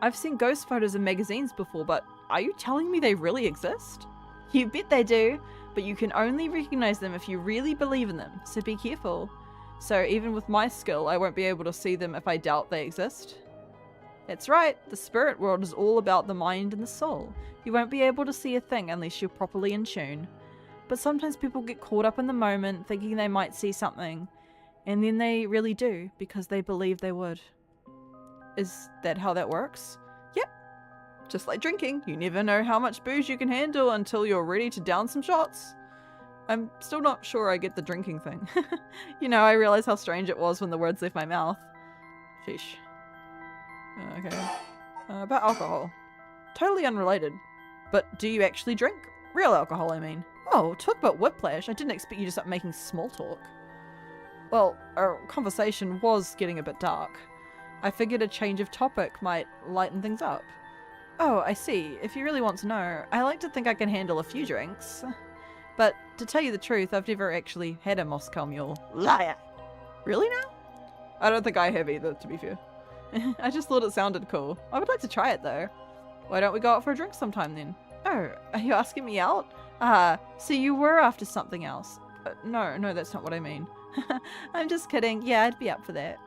I've seen ghost photos in magazines before, but are you telling me they really exist? You bet they do, but you can only recognize them if you really believe in them, so be careful. So even with my skill, I won't be able to see them if I doubt they exist. That's right, the spirit world is all about the mind and the soul. You won't be able to see a thing unless you're properly in tune. But sometimes people get caught up in the moment, thinking they might see something, and then they really do, because they believe they would. Is that how that works? Yep. Just like drinking, you never know how much booze you can handle until you're ready to down some shots. I'm still not sure I get the drinking thing. You know, I realized how strange it was when the words left my mouth. Sheesh. Okay. About alcohol. Totally unrelated. But do you actually drink? Real alcohol, I mean. Oh, talk about whiplash. I didn't expect you to start making small talk. Well, our conversation was getting a bit dark. I figured a change of topic might lighten things up. Oh, I see. If you really want to know, I like to think I can handle a few drinks. But to tell you the truth, I've never actually had a Moscow Mule. Liar! Really now? I don't think I have either, to be fair. I just thought it sounded cool. I would like to try it though. Why don't we go out for a drink sometime then? Oh, are you asking me out? So you were after something else. No, that's not what I mean. I'm just kidding. Yeah, I'd be up for that.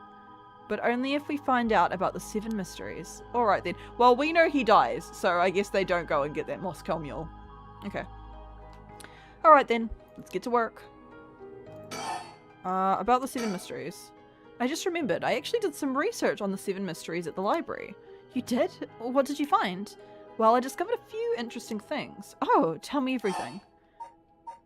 But only if we find out about the 7 mysteries. Alright then. Well, we know he dies, so I guess they don't go and get that Moscow Mule. Okay. Alright then. Let's get to work. About the 7 mysteries. I just remembered, I actually did some research on the 7 mysteries at the library. You did? What did you find? Well, I discovered a few interesting things. Oh, tell me everything.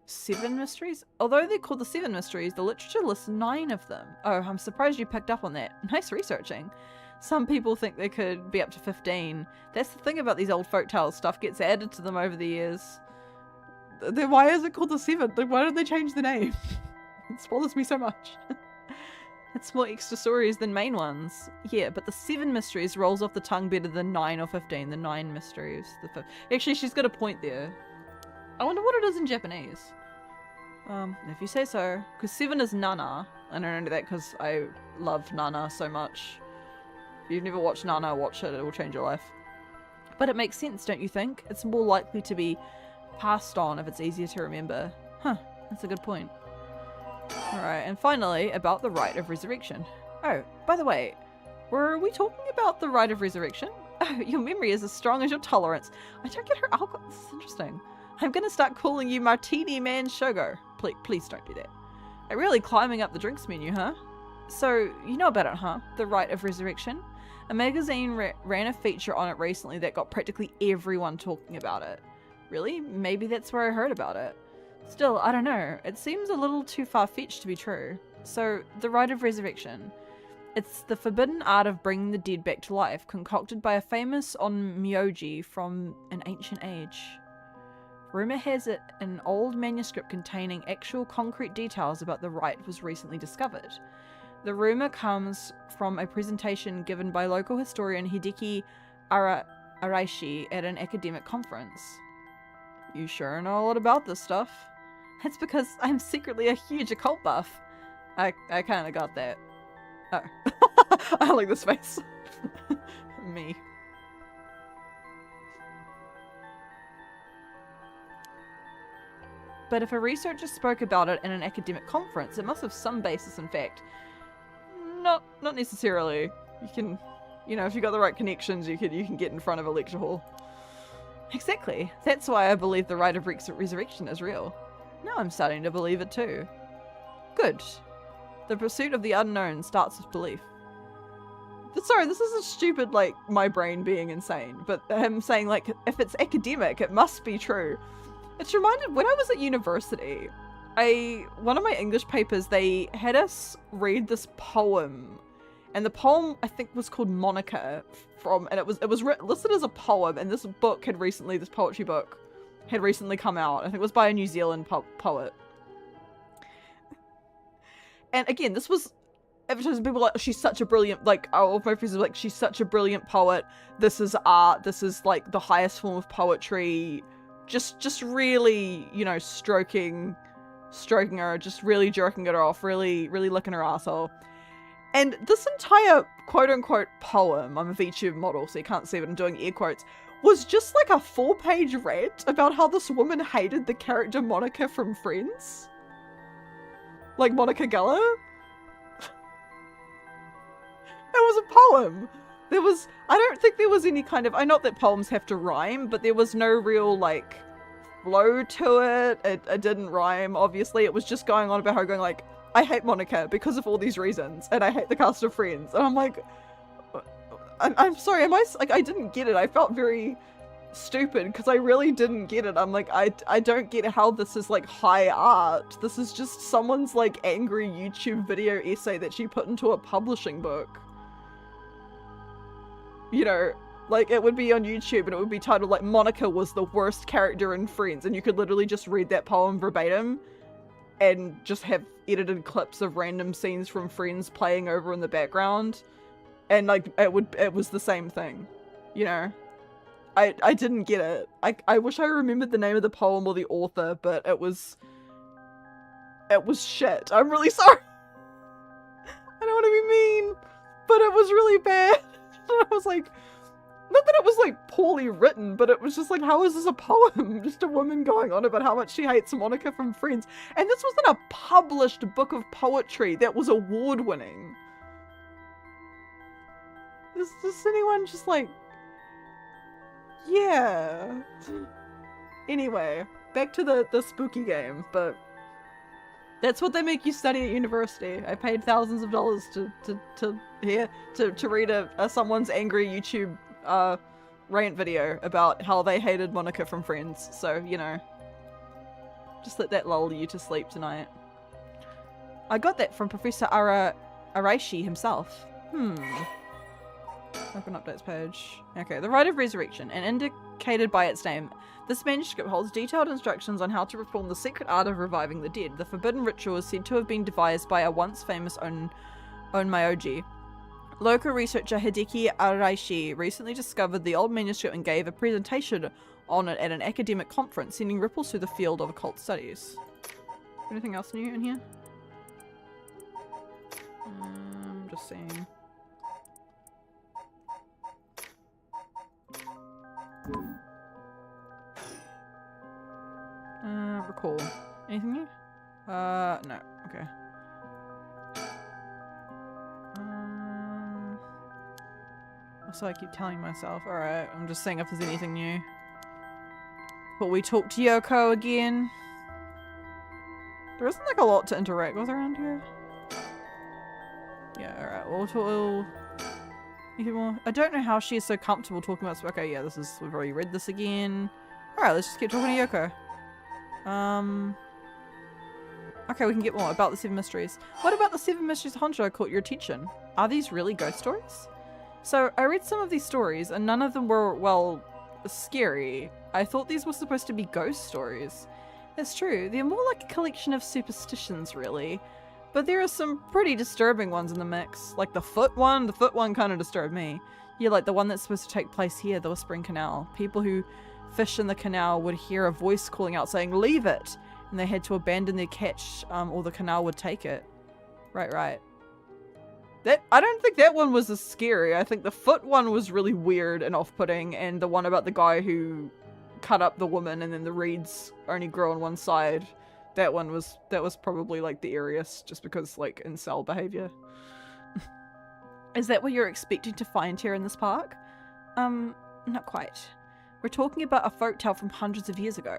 7 mysteries? Although they're called the 7 mysteries, the literature lists 9 of them. Oh, I'm surprised you picked up on that. Nice researching. Some people think there could be up to 15. That's the thing about these old folktales. Stuff gets added to them over the years. Then why is it called the 7? Like, why did they change the name? It bothers me so much. It's more extra stories than main ones. Yeah, but the 7 mysteries rolls off the tongue better than 9 or 15. The 9 mysteries. Actually, she's got a point there. I wonder what it is in Japanese. If you say so. Because 7 is Nana. I don't know that because I love Nana so much. If you've never watched Nana, watch it. It will change your life. But it makes sense, don't you think? It's more likely to be passed on if it's easier to remember. Huh, that's a good point. Alright, and finally, about the rite of resurrection. Oh, by the way, were we talking about the rite of resurrection? Oh, your memory is as strong as your tolerance. I don't get her alcohol. This is interesting. I'm gonna start calling you Martini Man Shogo. Please don't do that. I'm really climbing up the drinks menu, huh? So, you know about it, huh? The rite of resurrection? A magazine ran a feature on it recently that got practically everyone talking about it. Really? Maybe that's where I heard about it. Still, I don't know. It seems a little too far-fetched to be true. So, the rite of resurrection. It's the forbidden art of bringing the dead back to life, concocted by a famous onmyoji from an ancient age. Rumor has it an old manuscript containing actual concrete details about the rite was recently discovered. The rumor comes from a presentation given by local historian Hideki Araishi at an academic conference. You sure know a lot about this stuff. That's because I'm secretly a huge occult buff. I kinda got that. Oh. I like this face. Me. But if a researcher spoke about it in an academic conference, it must have some basis in fact. Not necessarily. You can, you know, if you got the right connections, you can get in front of a lecture hall. Exactly. That's why I believe the rite of resurrection is real. Now I'm starting to believe it too. Good. The pursuit of the unknown starts with belief. Sorry, this is a stupid, like, my brain being insane, but him saying, like, if it's academic, it must be true. It's reminded, when I was at university, one of my English papers, they had us read this poem, and the poem, I think, was called Monica, and it was listed as a poem, and this poetry book had recently come out. I think it was by a New Zealand poet. And again, this was advertising. People were like, she's such a brilliant, like, all of my friends were like, she's such a brilliant poet. This is art. This is like the highest form of poetry. Just really, you know, stroking her, just really jerking her off, really licking her asshole. And this entire quote unquote poem, I'm a VTuber model, so you can't see what I'm doing, air quotes, was just like a 4-page rant about how this woman hated the character Monica from Friends. Like Monica Geller? It was a poem. I don't think there was any kind of, I know that poems have to rhyme, but there was no real, like, flow to it. It didn't rhyme, obviously. It was just going on about her going like, I hate Monica because of all these reasons, and I hate the cast of Friends. And I'm like, I'm sorry, I didn't get it. I felt very stupid because I really didn't get it. I'm like, I don't get how this is like high art. This is just someone's like angry YouTube video essay that she put into a publishing book. You know, like it would be on YouTube and it would be titled like Monica was the worst character in Friends, and you could literally just read that poem verbatim and just have edited clips of random scenes from Friends playing over in the background, and like it was the same thing, you know. I didn't get it. I wish I remembered the name of the poem or the author, but it was shit. I'm really sorry. I don't want to be mean, but it was really bad. I was like, not that it was like poorly written, but it was just like, how is this a poem? Just a woman going on about how much she hates Monica from Friends. And this wasn't a published book of poetry that was award-winning. Is anyone just like, yeah. Anyway, back to the spooky game, but that's what they make you study at university. I paid thousands of dollars to read someone's angry YouTube rant video about how they hated Monica from Friends. So, you know, just let that lull you to sleep tonight. I got that from Professor Araishi himself. Open updates page. Okay, the Rite of Resurrection, and indicated by its name, this manuscript holds detailed instructions on how to perform the secret art of reviving the dead. The forbidden ritual is said to have been devised by a once famous onmyoji. Local researcher Hideki Araishi recently discovered the old manuscript and gave a presentation on it at an academic conference, sending ripples through the field of occult studies. Anything else new in here? Just seeing. Recall. Anything new? No. Okay. Also, I keep telling myself. Alright, I'm just seeing if there's anything new. But we talked to Yoko again. There isn't like a lot to interact with around here. Yeah, alright. We'll anything more? I don't know how she is so comfortable talking about. Okay, yeah, we've already read this again. Alright, let's just keep talking to Yoko. Okay, we can get more about the 7 mysteries. What about the 7 mysteries Honjo caught your attention? Are these really ghost stories? So, I read some of these stories and none of them were, well, scary. I thought these were supposed to be ghost stories. That's true, they're more like a collection of superstitions, really. But there are some pretty disturbing ones in the mix. Like the foot one kind of disturbed me. Yeah, like the one that's supposed to take place here, the Whispering Canal. People who fish in the canal would hear a voice calling out saying, "Leave it!" And they had to abandon their catch or the canal would take it. Right. I don't think that one was as scary. I think the foot one was really weird and off-putting, and the one about the guy who cut up the woman and then the reeds only grow on one side, that was probably like the eeriest, just because like incel behavior. Is that what you're expecting to find here in this park? Not quite. We're talking about a folktale from hundreds of years ago.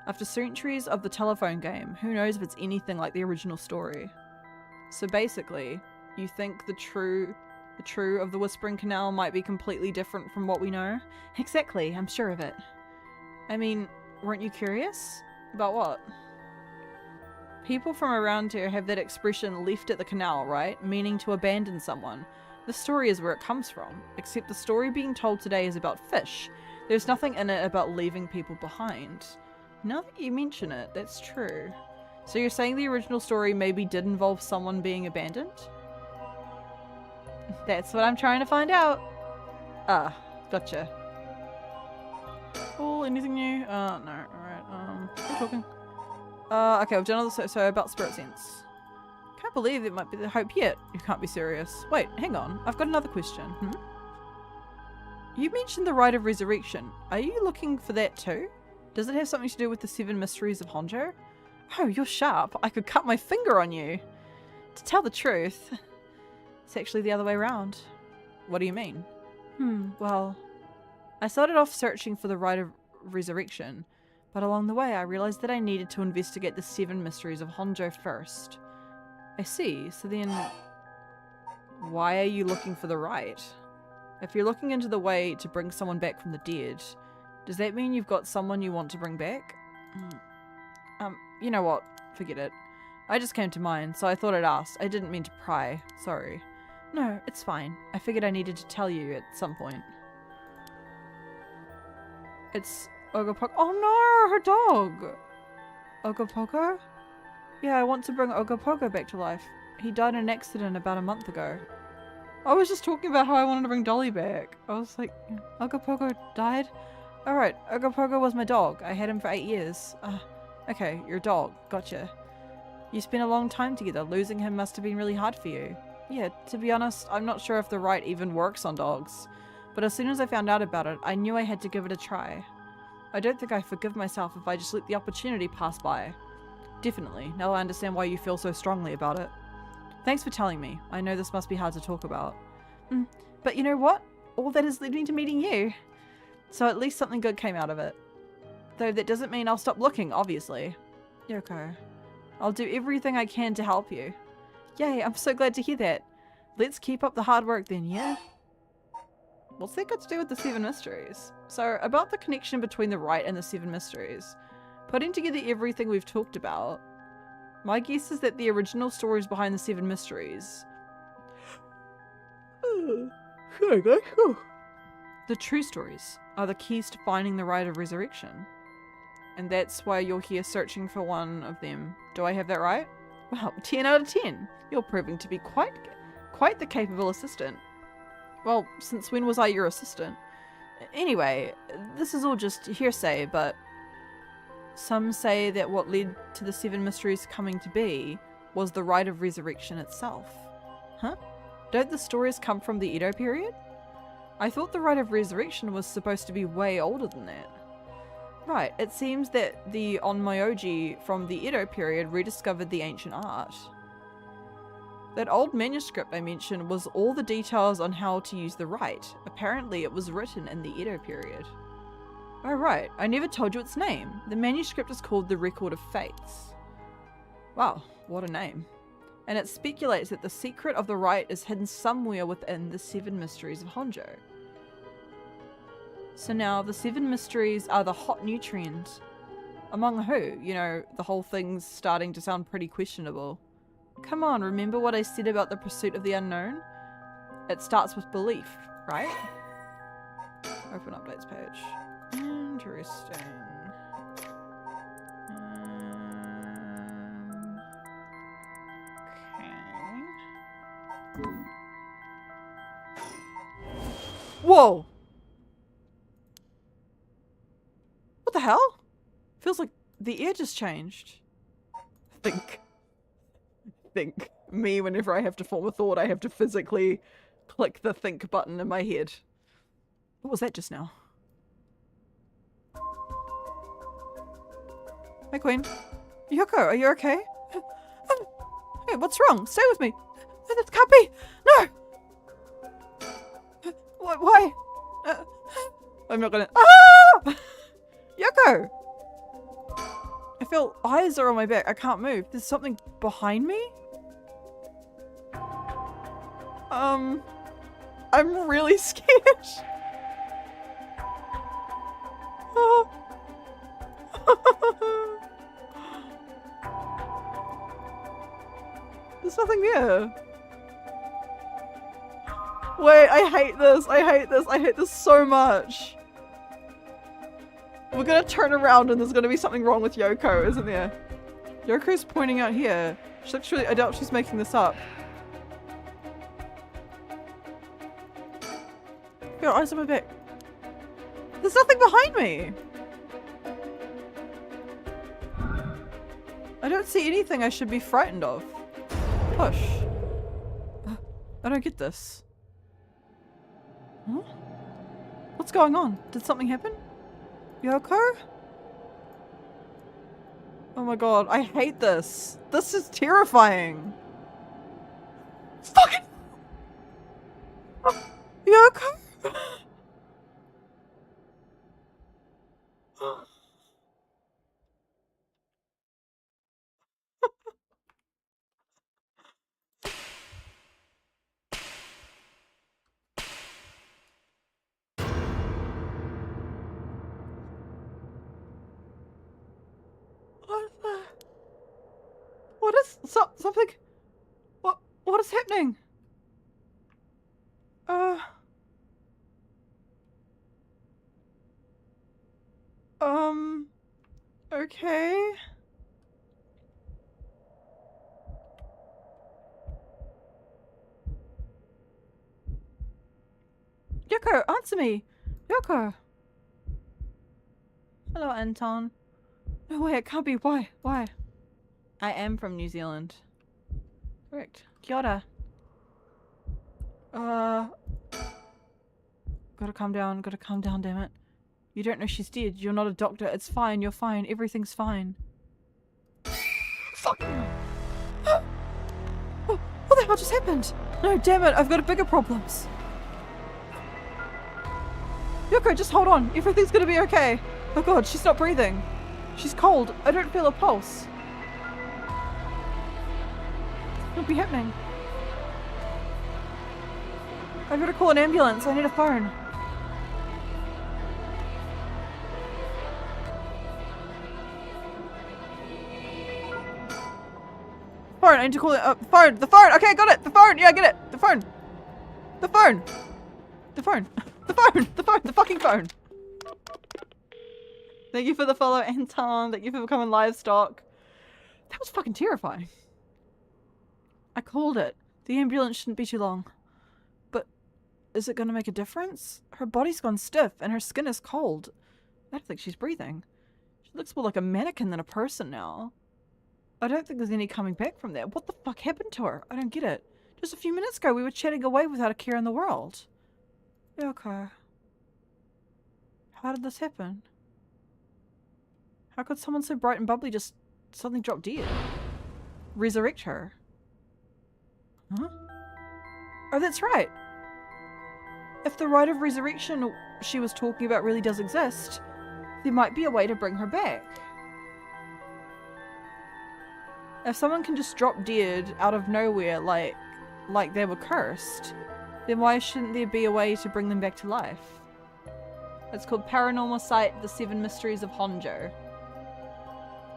After centuries of the telephone game, who knows if it's anything like the original story. So basically, you think the true of the Whispering Canal might be completely different from what we know? Exactly, I'm sure of it. I mean, weren't you curious? About what? People from around here have that expression left at the canal, right? Meaning to abandon someone. The story is where it comes from, except the story being told today is about fish. There's nothing in it about leaving people behind. Now that you mention it, that's true. So you're saying the original story maybe did involve someone being abandoned? That's what I'm trying to find out. Ah, gotcha. Oh, anything new? No, alright, keep talking. Okay, we've done all this, so about spirit sense. Can't believe it might be the hope yet. You can't be serious. Wait, hang on. I've got another question. You mentioned the rite of resurrection. Are you looking for that too? Does it have something to do with the 7 mysteries of Honjo? Oh, you're sharp. I could cut my finger on you. To tell the truth, it's actually the other way around. What do you mean? Well, I started off searching for the rite of resurrection, but along the way I realized that I needed to investigate the 7 mysteries of Honjo first. I see. So then, why are you looking for the rite? If you're looking into the way to bring someone back from the dead, does that mean you've got someone you want to bring back? You know what? Forget it. I just came to mind, so I thought I'd ask. I didn't mean to pry. Sorry. No, it's fine. I figured I needed to tell you at some point. It's Ogopogo. Oh no, her dog! Ogopogo? Yeah, I want to bring Ogopogo back to life. He died in an accident about a month ago. I was just talking about how I wanted to bring Dolly back. I was like, Ogopogo died? Alright, Ogopogo was my dog. I had him for 8 years. Okay, your dog. Gotcha. You spent a long time together. Losing him must have been really hard for you. Yeah, to be honest, I'm not sure if the rite even works on dogs. But as soon as I found out about it, I knew I had to give it a try. I don't think I forgive myself if I just let the opportunity pass by. Definitely. Now I understand why you feel so strongly about it. Thanks for telling me. I know this must be hard to talk about. But you know what? All that has led me to meeting you. So at least something good came out of it. Though that doesn't mean I'll stop looking, obviously. Yoko. I'll do everything I can to help you. Yay, I'm so glad to hear that. Let's keep up the hard work then, yeah? What's that got to do with the 7 mysteries? So, about the connection between the rite and the 7 mysteries. Putting together everything we've talked about, my guess is that the original stories behind the 7 mysteries... The true stories are the keys to finding the rite of resurrection. And that's why you're here searching for one of them. Do I have that right? Well, 10 out of 10. You're proving to be quite the capable assistant. Well, since when was I your assistant? Anyway, this is all just hearsay, but some say that what led to the 7 mysteries coming to be was the rite of resurrection itself. Huh? Don't the stories come from the Edo period? I thought the rite of resurrection was supposed to be way older than that. Right, it seems that the Onmyoji from the Edo period rediscovered the ancient art. That old manuscript I mentioned was all the details on how to use the rite. Apparently it was written in the Edo period. Oh right, I never told you its name. The manuscript is called the Record of Fates. Wow, what a name. And it speculates that the secret of the rite is hidden somewhere within the 7 mysteries of Honjo. So now the 7 mysteries are the hot new trend. Among who? You know, the whole thing's starting to sound pretty questionable. Come on, remember what I said about the pursuit of the unknown? It starts with belief, right? Open updates page. Interesting. Okay. Whoa! What the hell? Feels like the air just changed. Think. Me, whenever I have to form a thought, I have to physically click the think button in my head. What was that just now? Hey, Queen. Yoko, are you okay? Hey, what's wrong? Stay with me. That can't be. No! Why? I'm not gonna. Ah! Yoko! I feel eyes are on my back. I can't move. There's something behind me? I'm really scared. There's nothing there. Wait, I hate this. I hate this. I hate this so much. We're gonna turn around and there's gonna be something wrong with Yoko, isn't there? Yoko's pointing out here. She looks really— I doubt she's making this up. Your eyes on my back. There's nothing behind me. I don't see anything I should be frightened of. Push. I don't get this. Huh? What's going on? Did something happen? Yoko? Oh my god, I hate this. This is terrifying. Fucking Yoko? What is something? What is happening? Okay. Yoko, answer me. Yoko. Hello, Anton. No way, it can't be. Why? Why? I am from New Zealand. Correct. Kia ora. Gotta calm down, damn it. You don't know she's dead. You're not a doctor. It's fine, you're fine. Everything's fine. Fuck! What the hell just happened? No, damn it, I've got bigger problems. Yoko, just hold on. Everything's gonna be okay. Oh god, she's not breathing. She's cold. I don't feel a pulse. What'll be happening? I've got to call an ambulance. I need a phone. Phone. I need to call it. Phone. The phone. Okay, got it. The phone. Yeah, I get it. The phone. The phone. The phone. The phone. The phone. The fucking phone. Thank you for the follow, Anton. Thank you for becoming livestock. That was fucking terrifying. I called it. The ambulance shouldn't be too long. But is it going to make a difference? Her body's gone stiff and her skin is cold. I don't think she's breathing. She looks more like a mannequin than a person now. I don't think there's any coming back from there. What the fuck happened to her? I don't get it. Just a few minutes ago we were chatting away without a care in the world. Okay. How did this happen? How could someone so bright and bubbly just suddenly drop dead? Resurrect her? Huh? Oh, that's right. If the rite of resurrection she was talking about really does exist, there might be a way to bring her back. If someone can just drop dead out of nowhere like they were cursed, then why shouldn't there be a way to bring them back to life? It's called Paranormal Sight, The 7 Mysteries of Honjo.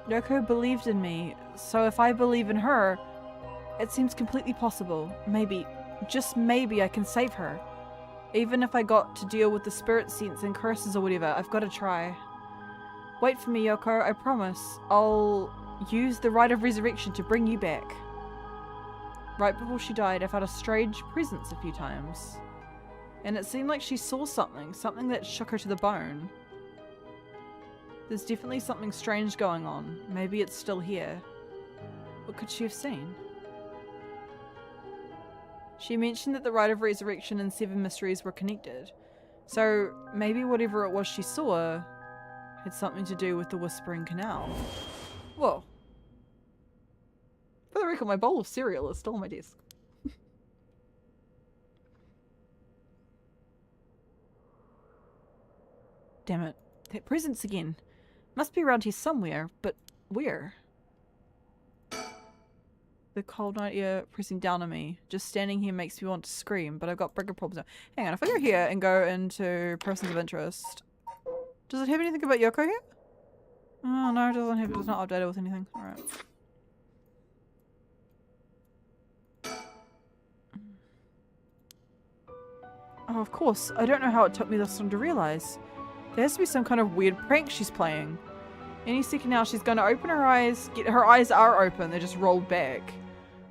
Yoko believed in me, so if I believe in her, it seems completely possible. Maybe, just maybe I can save her. Even if I got to deal with the spirit sense and curses or whatever, I've got to try. Wait for me, Yoko, I promise. I'll use the rite of resurrection to bring you back. Right before she died, I felt a strange presence a few times. And it seemed like she saw something that shook her to the bone. There's definitely something strange going on. Maybe it's still here. What could she have seen? She mentioned that the rite of resurrection and 7 mysteries were connected. So maybe whatever it was she saw had something to do with the Whispering Canal. Whoa. For the record, my bowl of cereal is still on my desk. Damn it. That presence again. Must be around here somewhere, but where? The cold night air pressing down on me. Just standing here makes me want to scream, but I've got bigger problems now. Hang on, if I go here and go into persons of interest. Does it have anything about Yoko here? Oh no, it doesn't have, it's not updated with anything. Alright. Oh, of course. I don't know how it took me this long to realize. There has to be some kind of weird prank she's playing. Any second now she's going to open her eyes. Her eyes are open, they're just rolled back.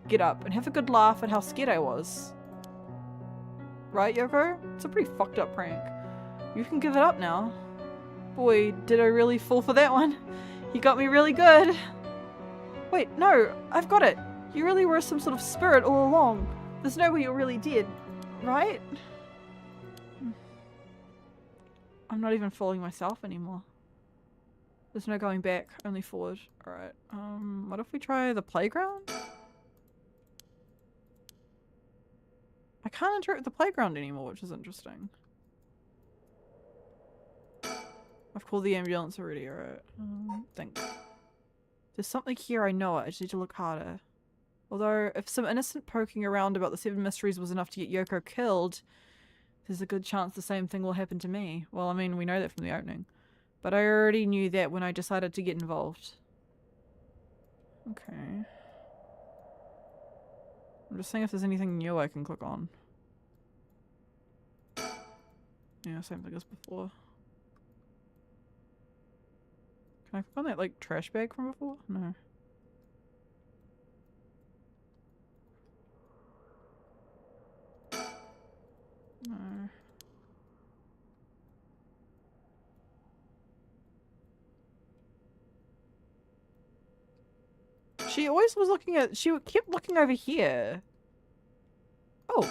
Get up and have a good laugh at how scared I was. Right, Yoko? It's a pretty fucked up prank. You can give it up now. Boy, did I really fall for that one. You got me really good. Wait, no, I've got it. You really were some sort of spirit all along. There's no way you're really dead, right? I'm not even fooling myself anymore. There's no going back, only forward. Alright, what if we try the playground? I can't interact with the playground anymore, which is interesting. I've called the ambulance already, alright. Think. There's something here, I know it, I just need to look harder. Although, if some innocent poking around about the 7 mysteries was enough to get Yoko killed, there's a good chance the same thing will happen to me. Well, I mean, we know that from the opening. But I already knew that when I decided to get involved. Okay. I'm just seeing if there's anything new I can click on. Yeah, same thing as before. Can I click on that, like, trash bag from before? No. No. She always was looking at- she kept looking over here. Oh.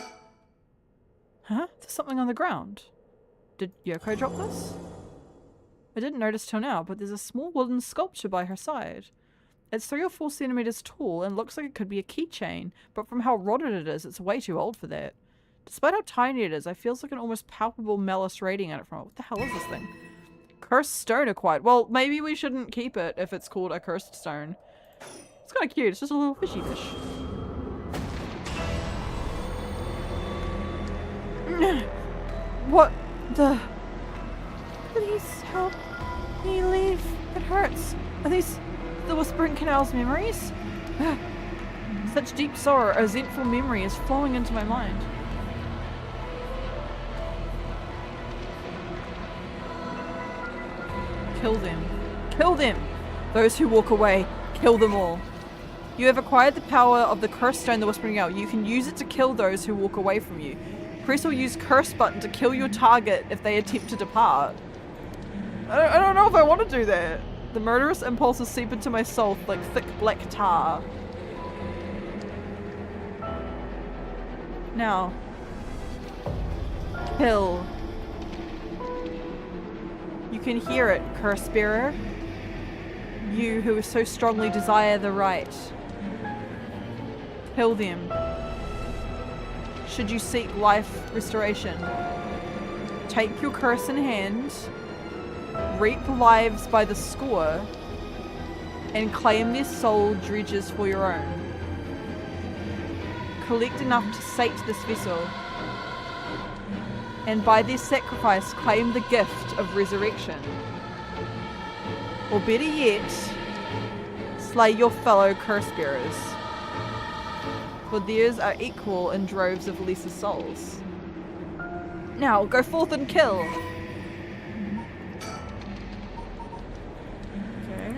Huh? There's something on the ground. Did Yoko drop this? I didn't notice till now, but there's a small wooden sculpture by her side. It's 3 or 4 centimeters tall and looks like it could be a keychain, but from how rotted it is, it's way too old for that. Despite how tiny it is, I feels like an almost palpable malice rating at it from it. What the hell is this thing? Cursed stone acquired. Well, maybe we shouldn't keep it if it's called a cursed stone. It's kind of cute. It's just a little fishy fish. What the? Please help me leave. It hurts. Are these the Whispering Canal's memories? Such deep sorrow, a resentful memory is flowing into my mind. Kill them. Kill them! Those who walk away, kill them all. You have acquired the power of the cursed stone, the Whispering Canal. You can use it to kill those who walk away from you. Press or use curse button to kill your target if they attempt to depart. I don't know if I want to do that. The murderous impulses seep into my soul like thick black tar. Now. Kill. You can hear it, curse bearer. You who so strongly desire the right. Kill them. Should you seek life restoration. Take your curse in hand. Reap lives by the score. And claim their soul dredges for your own. Collect enough to sate this vessel. And by their sacrifice claim the gift of resurrection. Or better yet, slay your fellow curse bearers. For theirs are equal in droves of lesser souls. Now, go forth and kill! Okay.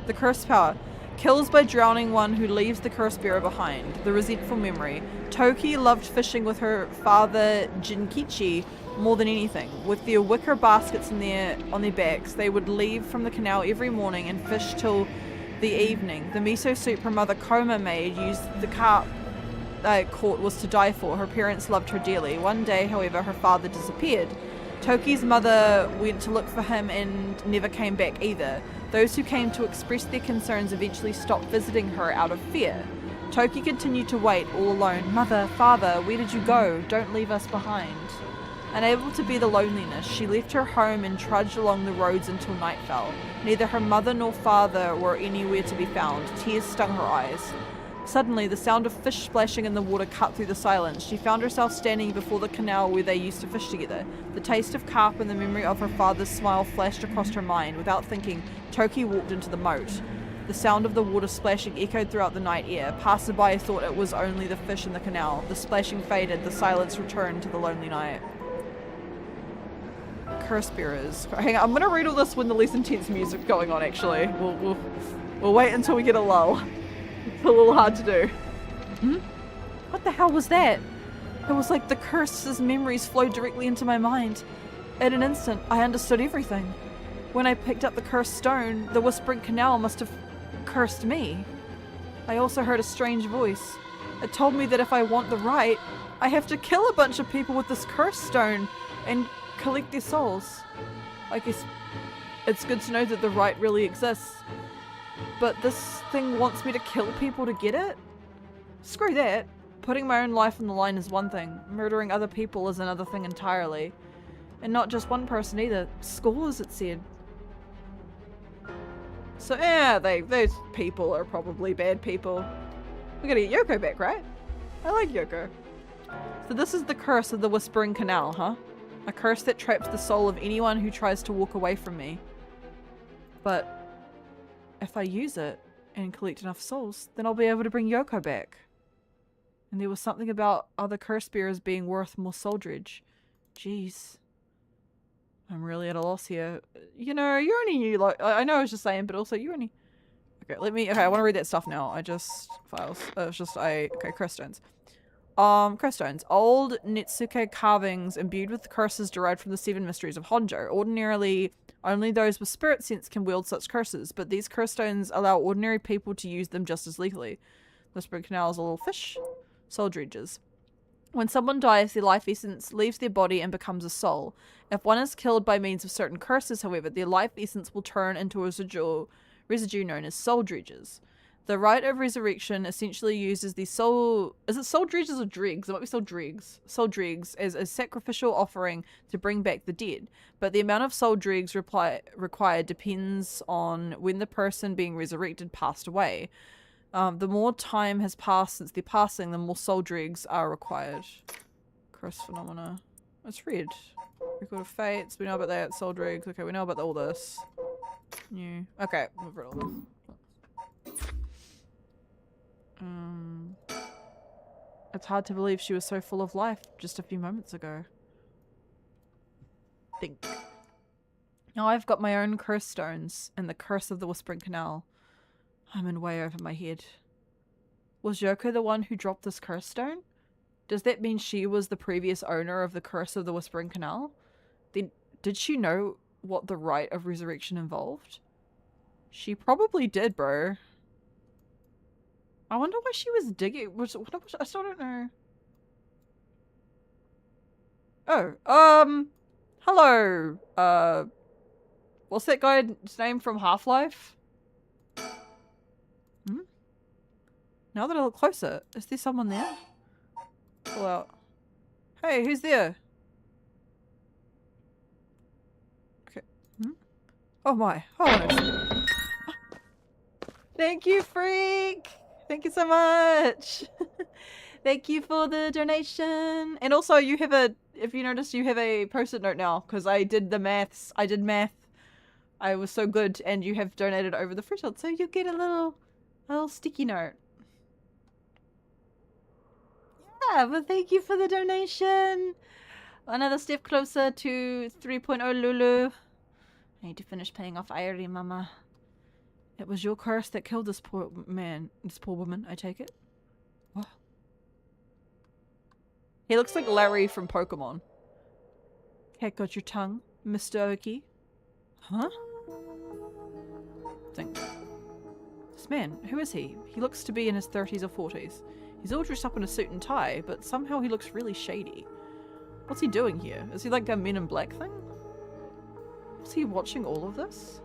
The curse power. Kills by drowning one who leaves the curse bearer behind. The resentful memory. Toki loved fishing with her father Jinkichi more than anything. With their wicker baskets on their backs, they would leave from the canal every morning and fish till the evening. The miso soup her mother Koma made used the carp caught was to die for. Her parents loved her dearly. One day, however, her father disappeared. Toki's mother went to look for him and never came back either. Those who came to express their concerns eventually stopped visiting her out of fear. Toki continued to wait all alone. Mother, father, where did you go? Don't leave us behind. Unable to bear the loneliness, she left her home and trudged along the roads until night fell. Neither her mother nor father were anywhere to be found. Tears stung her eyes. Suddenly, the sound of fish splashing in the water cut through the silence. She found herself standing before the canal where they used to fish together. The taste of carp and the memory of her father's smile flashed across her mind. Without thinking, Toki walked into the moat. The sound of the water splashing echoed throughout the night air. Passerby thought it was only the fish in the canal. The splashing faded. The silence returned to the lonely night. Curse bearers. Hang on, I'm gonna read all this when the less intense music going on. Actually, we'll wait until we get a lull. It's a little hard to do. What the hell was that? It was like the curse's memories flowed directly into my mind. In an instant, I understood everything. When I picked up the cursed stone, the whispering canal must have cursed me. I also heard a strange voice. It told me that if I want the right, I have to kill a bunch of people with this cursed stone and collect their souls. I guess it's good to know that the right really exists. But this thing wants me to kill people to get it? Screw that. Putting my own life on the line is one thing. Murdering other people is another thing entirely. And not just one person either. Scores, it said. So yeah, those people are probably bad people. We're gonna get Yoko back, right? I like Yoko. So this is the curse of the Whispering Canal, huh? A curse that traps the soul of anyone who tries to walk away from me. But if I use it and collect enough souls, then I'll be able to bring Yoko back. And there was something about other curse bearers being worth more soul dredge. Jeez. I'm really at a loss here. You know, you're only new, like, I know I was just saying, but also you only... Okay, okay, I want to read that stuff now. Files. Okay, curse stones. Curse stones. Old Netsuke carvings imbued with curses derived from the 7 mysteries of Honjo. Ordinarily, only those with spirit sense can wield such curses, but these curse stones allow ordinary people to use them just as legally. The Whispering Canal is a little fish. Soul dredges. When someone dies, their life essence leaves their body and becomes a soul. If one is killed by means of certain curses, however, their life essence will turn into a residue known as soul dredges. The rite of resurrection essentially uses the soul... Is it soul dredges or dregs? It might be soul dregs. Soul dregs as a sacrificial offering to bring back the dead. But the amount of soul dregs required depends on when the person being resurrected passed away. The more time has passed since their passing, the more soul dregs are required. Curse phenomena. It's red. Record of fates. We know about that. Soul dregs. Okay, we know about all this. New. Okay, we've read all this. It's hard to believe she was so full of life just a few moments ago. Think. Now I've got my own curse stones and the curse of the Whispering Canal. I'm in way over my head. Was Yoko the one who dropped this curse stone? Does that mean she was the previous owner of the curse of the Whispering Canal? Then did she know what the rite of resurrection involved? She probably did, bro. I wonder why she was digging. I still don't know. Oh, hello. What's that guy's name from Half-Life? Now that I look closer, is there someone there? Pull out. Hey, who's there? Okay. Oh my. Oh no. Thank you, Freak. Thank you so much. Thank you for the donation. And also you have a, if you notice, you have a post-it note now because I did the maths. I did math I was so good and you have donated over the threshold, so you get a little sticky note. Yeah, but thank you for the donation. Another step closer to 3.0 Lulu. I need to finish paying off Irie, Mama. It was your curse that killed this poor man, this poor woman, I take it. What? He looks like Larry from Pokemon. Cat got your tongue, Mr. Oki. Huh? Think. This man, who is he? He looks to be in his 30s or 40s. He's all dressed up in a suit and tie, but somehow he looks really shady. What's he doing here? Is he like a Men in Black thing? Was he watching all of this?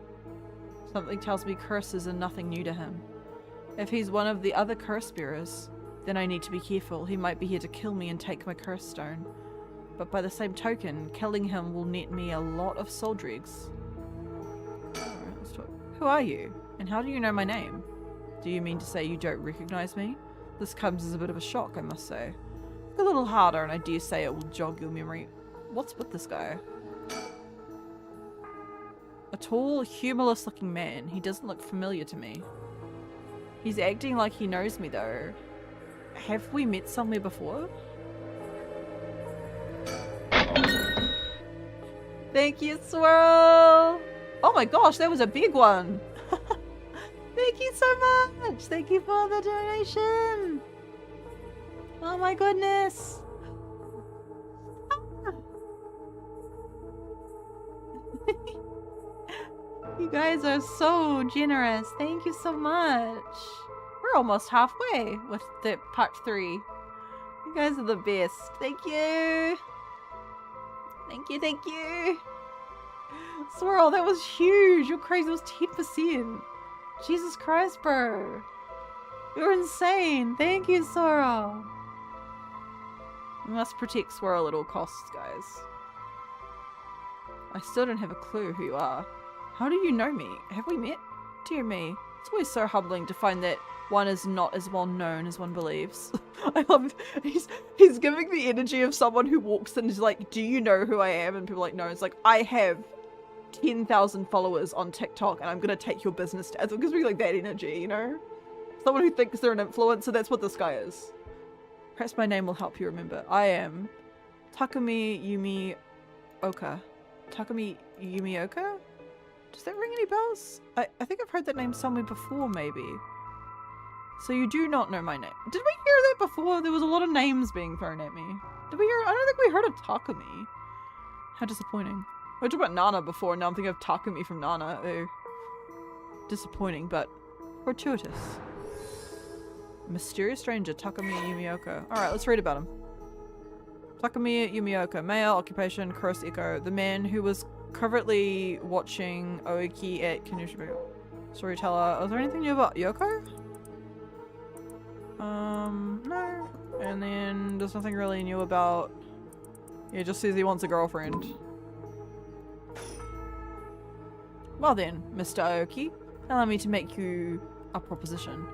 Something tells me curses are nothing new to him. If he's one of the other curse bearers, then I need to be careful. He might be here to kill me and take my curse stone. But by the same token, killing him will net me a lot of soul dregs. Alright, let's talk. Who are you? And how do you know my name? Do you mean to say you don't recognize me? This comes as a bit of a shock, I must say. Look a little harder and I dare say it will jog your memory. What's with this guy? A tall, humorless looking man. He doesn't look familiar to me. He's acting like he knows me though. Have we met somewhere before? Thank you, Swirl! Oh my gosh, that was a big one! Thank you so much! Thank you for the donation! Oh my goodness! You guys are so generous. Thank you so much. We're almost halfway with the part 3. You guys are the best. Thank you. Thank you, thank you. Swirl, that was huge. Your crazy was 10%. Jesus Christ, bro. You're insane. Thank you, Swirl. We must protect Swirl at all costs, guys. I still don't have a clue who you are. How do you know me? Have we met? Dear me. It's always so humbling to find that one is not as well known as one believes. I love he's giving the energy of someone who walks in and is like, do you know who I am? And people are like, no. It's like, I have 10,000 followers on TikTok and I'm gonna take your business to, it gives me like that energy, you know? Someone who thinks they're an influencer, that's what this guy is. Perhaps my name will help you remember. I am Takumi Yumi Oka. Takumi Yumi Oka? Does that ring any bells? I think I've heard that name somewhere before, maybe. So you do not know my name. Did we hear that before? There was a lot of names being thrown at me. Did we hear? I don't think we heard of Takumi. How disappointing. We talked about Nana before, and now I'm thinking of Takumi from Nana. Ooh. Disappointing, but fortuitous. Mysterious stranger, Takumi Yumioka. Alright, let's read about him. Takumi Yumioka, male, occupation, Cross Echo, the man who was covertly watching Oiki at Kinushibuya. Storyteller. Was there anything new about Yoko? No. And then there's nothing really new about... Yeah, it just says he wants a girlfriend. Well then, Mr. Aoki, allow me to make you a proposition.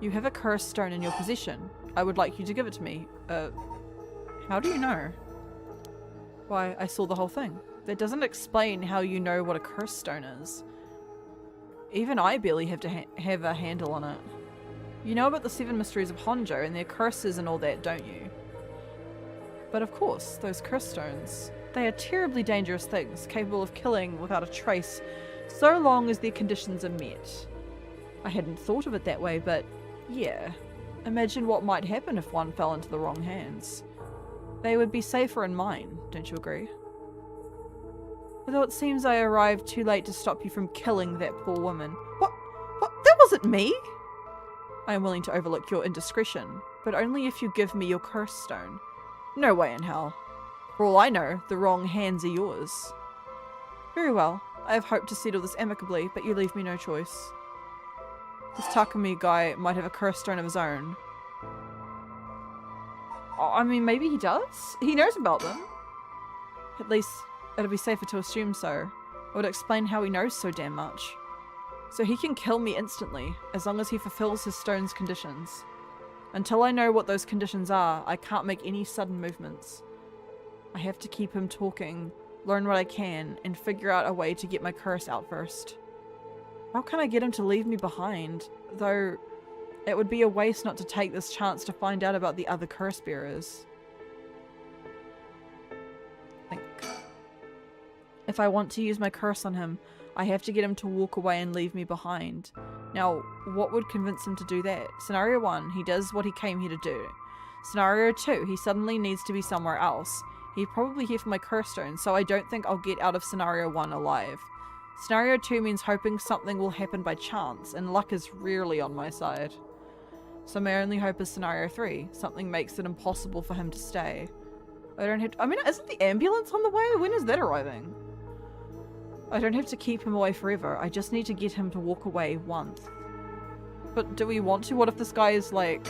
You have a cursed stone in your possession. I would like you to give it to me. How do you know? Why, I saw the whole thing. That doesn't explain how you know what a cursed stone is. Even I barely have to have a handle on it. You know about the 7 mysteries of Honjo and their curses and all that, don't you? But of course, those cursed stones. They are terribly dangerous things, capable of killing without a trace, so long as their conditions are met. I hadn't thought of it that way, but yeah. Imagine what might happen if one fell into the wrong hands. They would be safer in mine, don't you agree? Although it seems I arrived too late to stop you from killing that poor woman. What? That wasn't me! I am willing to overlook your indiscretion, but only if you give me your curse stone. No way in hell. For all I know, the wrong hands are yours. Very well. I have hoped to settle this amicably, but you leave me no choice. This Takumi guy might have a curse stone of his own. Oh, I mean, maybe he does? He knows about them. At least, it'll be safer to assume so. It would explain how he knows so damn much. So he can kill me instantly, as long as he fulfills his stone's conditions. Until I know what those conditions are, I can't make any sudden movements. I have to keep him talking learn what I can, and figure out a way to get my curse out first. How can I get him to leave me behind? Though, it would be a waste not to take this chance to find out about the other curse bearers. Think. If I want to use my curse on him, I have to get him to walk away and leave me behind. Now, what would convince him to do that? Scenario 1, he does what he came here to do. Scenario 2, he suddenly needs to be somewhere else. He's probably here for my curse stone, so I don't think I'll get out of scenario 1 alive. Scenario 2 means hoping something will happen by chance, and luck is rarely on my side. So my only hope is scenario 3. Something makes it impossible for him to stay. I don't have to, I mean, isn't the ambulance on the way? When is that arriving? I don't have to keep him away forever. I just need to get him to walk away once. But do we want to? What if this guy is like...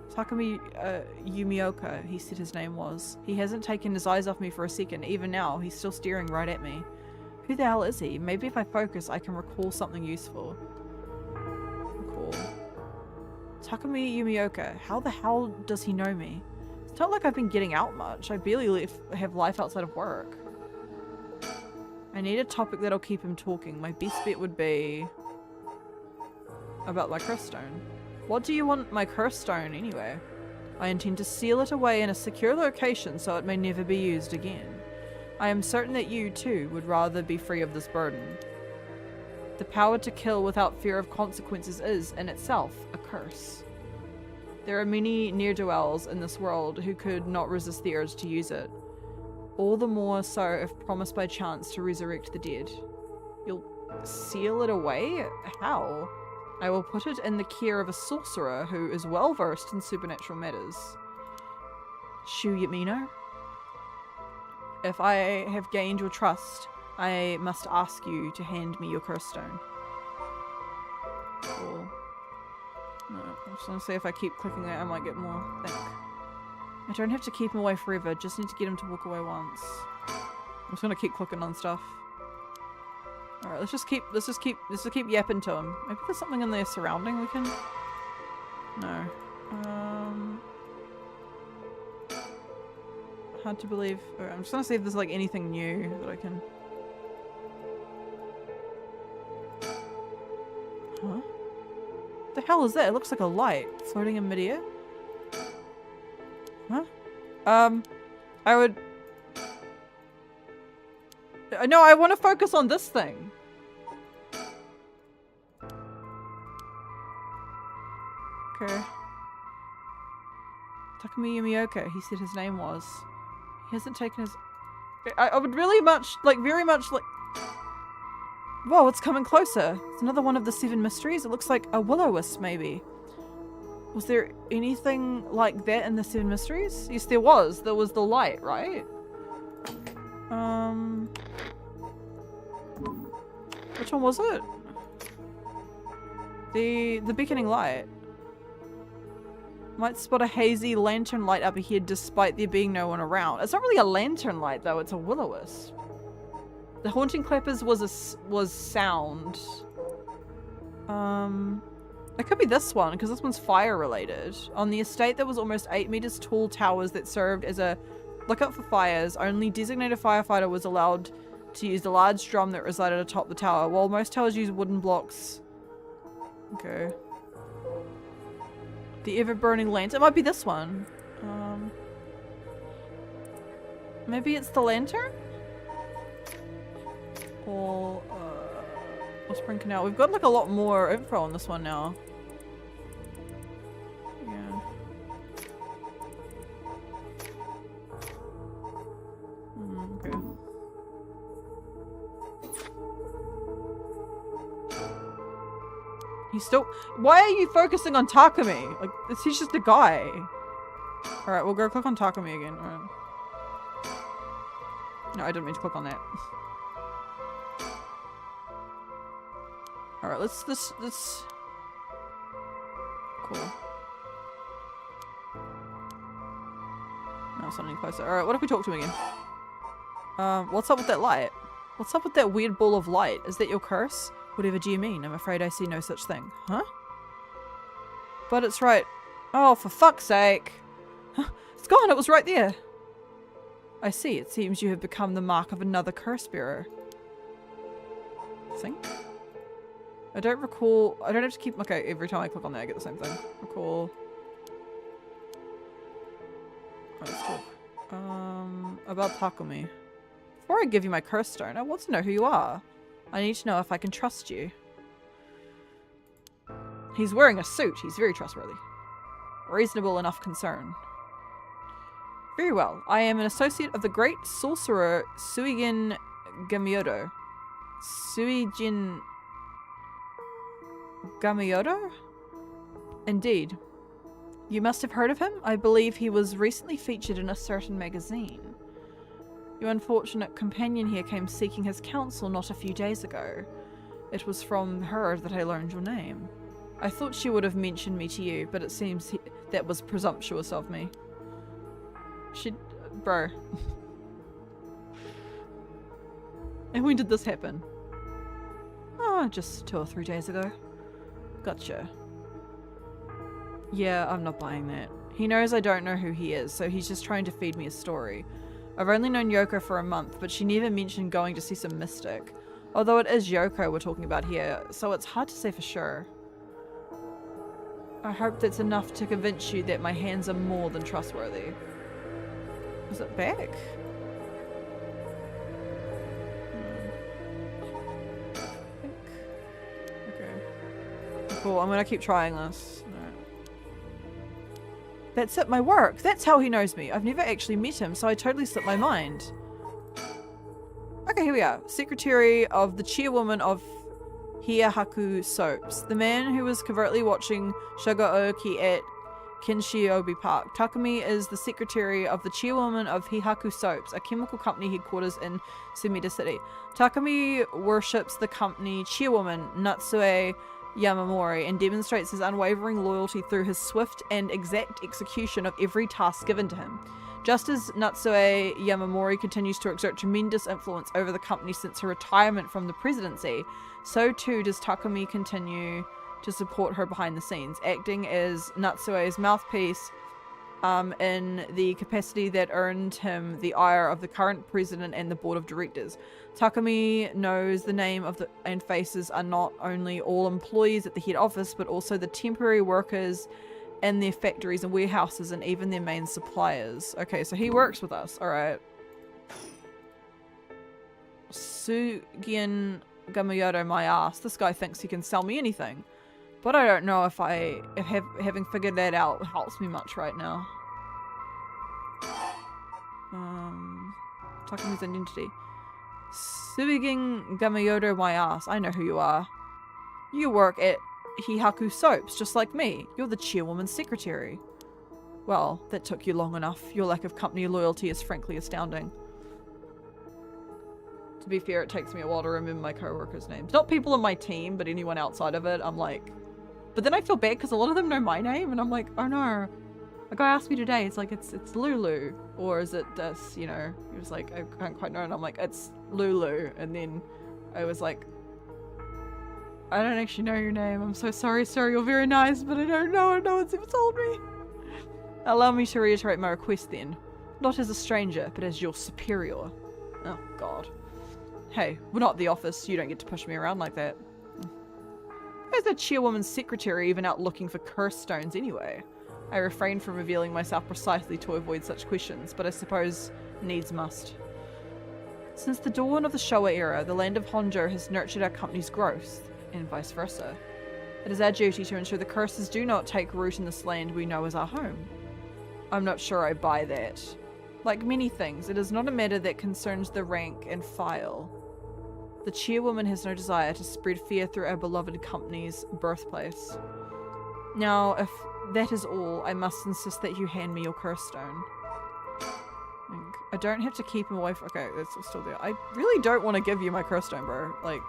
Takumi Yumioka, he said his name was. He hasn't taken his eyes off me for a second. Even now, he's still staring right at me. Who the hell is he? Maybe if I focus, I can recall something useful. Cool. Takumi Yumioka. How the hell does he know me? It's not like I've been getting out much. I barely have life outside of work. I need a topic that'll keep him talking. My best bet would be about my curse stone. What do you want my curse stone anyway? I intend to seal it away in a secure location so it may never be used again. I am certain that you, too, would rather be free of this burden. The power to kill without fear of consequences is, in itself, a curse. There are many ne'er-do-wells in this world who could not resist the urge to use it. All the more so if promised by chance to resurrect the dead. You'll seal it away? How? I will put it in the care of a sorcerer who is well versed in supernatural matters. Shu Yamino? If I have gained your trust, I must ask you to hand me your curse stone. Cool. No, I'm just gonna see if I keep clicking that I might get more. Think. I don't have to keep him away forever, just need to get him to walk away once. I'm just gonna keep clicking on stuff. Alright, let's just keep yapping to him. Maybe there's something in there surrounding we can... No. Hard to believe. Alright, I'm just gonna see if there's like anything new that I can... Huh? The hell is that? It looks like a light floating in midair. Huh? I would... No, I want to focus on this thing. Okay. Takumi Yumioka, he said his name was. He hasn't taken his... I would really much, like, very much, like... Whoa, it's coming closer. It's another one of the 7 mysteries. It looks like a will-o-wisp, maybe. Was there anything like that in the 7 mysteries? Yes, there was. There was the light, right? Which one was it? The beckoning light. Might spot a hazy lantern light up ahead despite there being no one around. It's not really a lantern light though, it's a will-o-wisp. The haunting clappers was sound. It could be this one, because this one's fire related. On the estate there was almost 8 meters tall towers that served as a lookout for fires. Only designated firefighter was allowed to use the large drum that resided atop the tower, while most towers use wooden blocks. Okay. The ever-burning lantern. It might be this one. Maybe it's the lantern? Or, Spring Canal. We've got like a lot more info on this one now. Yeah. Okay. He's still- Why are you focusing on Takumi? Like, he's just a guy. Alright, we'll go click on Takumi again. Alright. No, I didn't mean to click on that. Alright, let's... Cool. No, it's not any closer. Alright, what if we talk to him again? What's up with that light? What's up with that weird ball of light? Is that your curse? Whatever do you mean? I'm afraid I see no such thing. Huh? But it's right. Oh, for fuck's sake. Huh? It's gone. It was right there. I see. It seems you have become the mark of another curse bearer. Think? I don't recall. I don't have to keep. Okay, every time I click on there, I get the same thing. Recall. Right, let's talk. About Takumi. Before I give you my curse stone, I want to know who you are. I need to know if I can trust you. He's wearing a suit. He's very trustworthy. Reasonable enough concern. Very well. I am an associate of the great sorcerer Suigin Gamiodo. Suigin Gamiodo? Indeed. You must have heard of him? I believe he was recently featured in a certain magazine. Your unfortunate companion here came seeking his counsel not a few days ago. It was from her that I learned your name. I thought she would have mentioned me to you, but it seems that was presumptuous of me. Bro. And when did this happen? Oh, just 2 or 3 days ago. Gotcha. Yeah, I'm not buying that. He knows I don't know who he is, so he's just trying to feed me a story. I've only known Yoko for a month, but she never mentioned going to see some mystic. Although it is Yoko we're talking about here, so it's hard to say for sure. I hope that's enough to convince you that my hands are more than trustworthy. Is it back? Okay. Cool, I'm gonna keep trying this. That's it, my work. That's how he knows me. I've never actually met him, so I totally slipped my mind. Okay, here we are. Secretary of the chairwoman of Hiyahaku Soaps. The man who was covertly watching Shagaoki at Kinshiobi Park. Takumi is the secretary of the chairwoman of Hiyahaku Soaps, a chemical company headquarters in Sumida City. Takumi worships the company chairwoman, Natsue Yamamori, and demonstrates his unwavering loyalty through his swift and exact execution of every task given to him. Just as Natsue Yamamori continues to exert tremendous influence over the company since her retirement from the presidency, so too does Takumi continue to support her behind the scenes, acting as Natsue's mouthpiece in the capacity that earned him the ire of the current president and the board of directors. Takumi knows the name of and faces are not only all employees at the head office, but also the temporary workers in their factories and warehouses and even their main suppliers. Okay, so he works with us. Alright. Sugian Gamayoto, my ass. This guy thinks he can sell me anything. But I don't know if having figured that out helps me much right now. Takumi's identity. Suigin Gamayoto, my ass. I know who you are. You work at Hiyahaku Soaps, just like me. You're the chairwoman's secretary. Well, that took you long enough. Your lack of company loyalty is frankly astounding. To be fair, it takes me a while to remember my co-workers' names. Not people on my team, but anyone outside of it. I'm like... But then I feel bad because a lot of them know my name, and I'm like, oh no. A guy asked me today, it's like, it's Lulu. Or is it this, you know? He was like, I can't quite know. And I'm like, it's Lulu. And then I was like, I don't actually know your name. I'm so sorry, sir. You're very nice, but I don't know. No one's ever told me. Allow me to reiterate my request then. Not as a stranger, but as your superior. Oh, God. Hey, we're not the office. You don't get to push me around like that. Where's the chairwoman's secretary even out looking for curse stones anyway? I refrain from revealing myself precisely to avoid such questions, but I suppose needs must. Since the dawn of the Showa era, the land of Honjo has nurtured our company's growth, and vice versa. It is our duty to ensure the curses do not take root in this land we know as our home. I'm not sure I buy that. Like many things, it is not a matter that concerns the rank and file. The chairwoman has no desire to spread fear through our beloved company's birthplace. Now, if that is all, I must insist that you hand me your curse stone. I don't have to keep him away from... Okay, that's still there. I really don't want to give you my curse stone, bro. Like...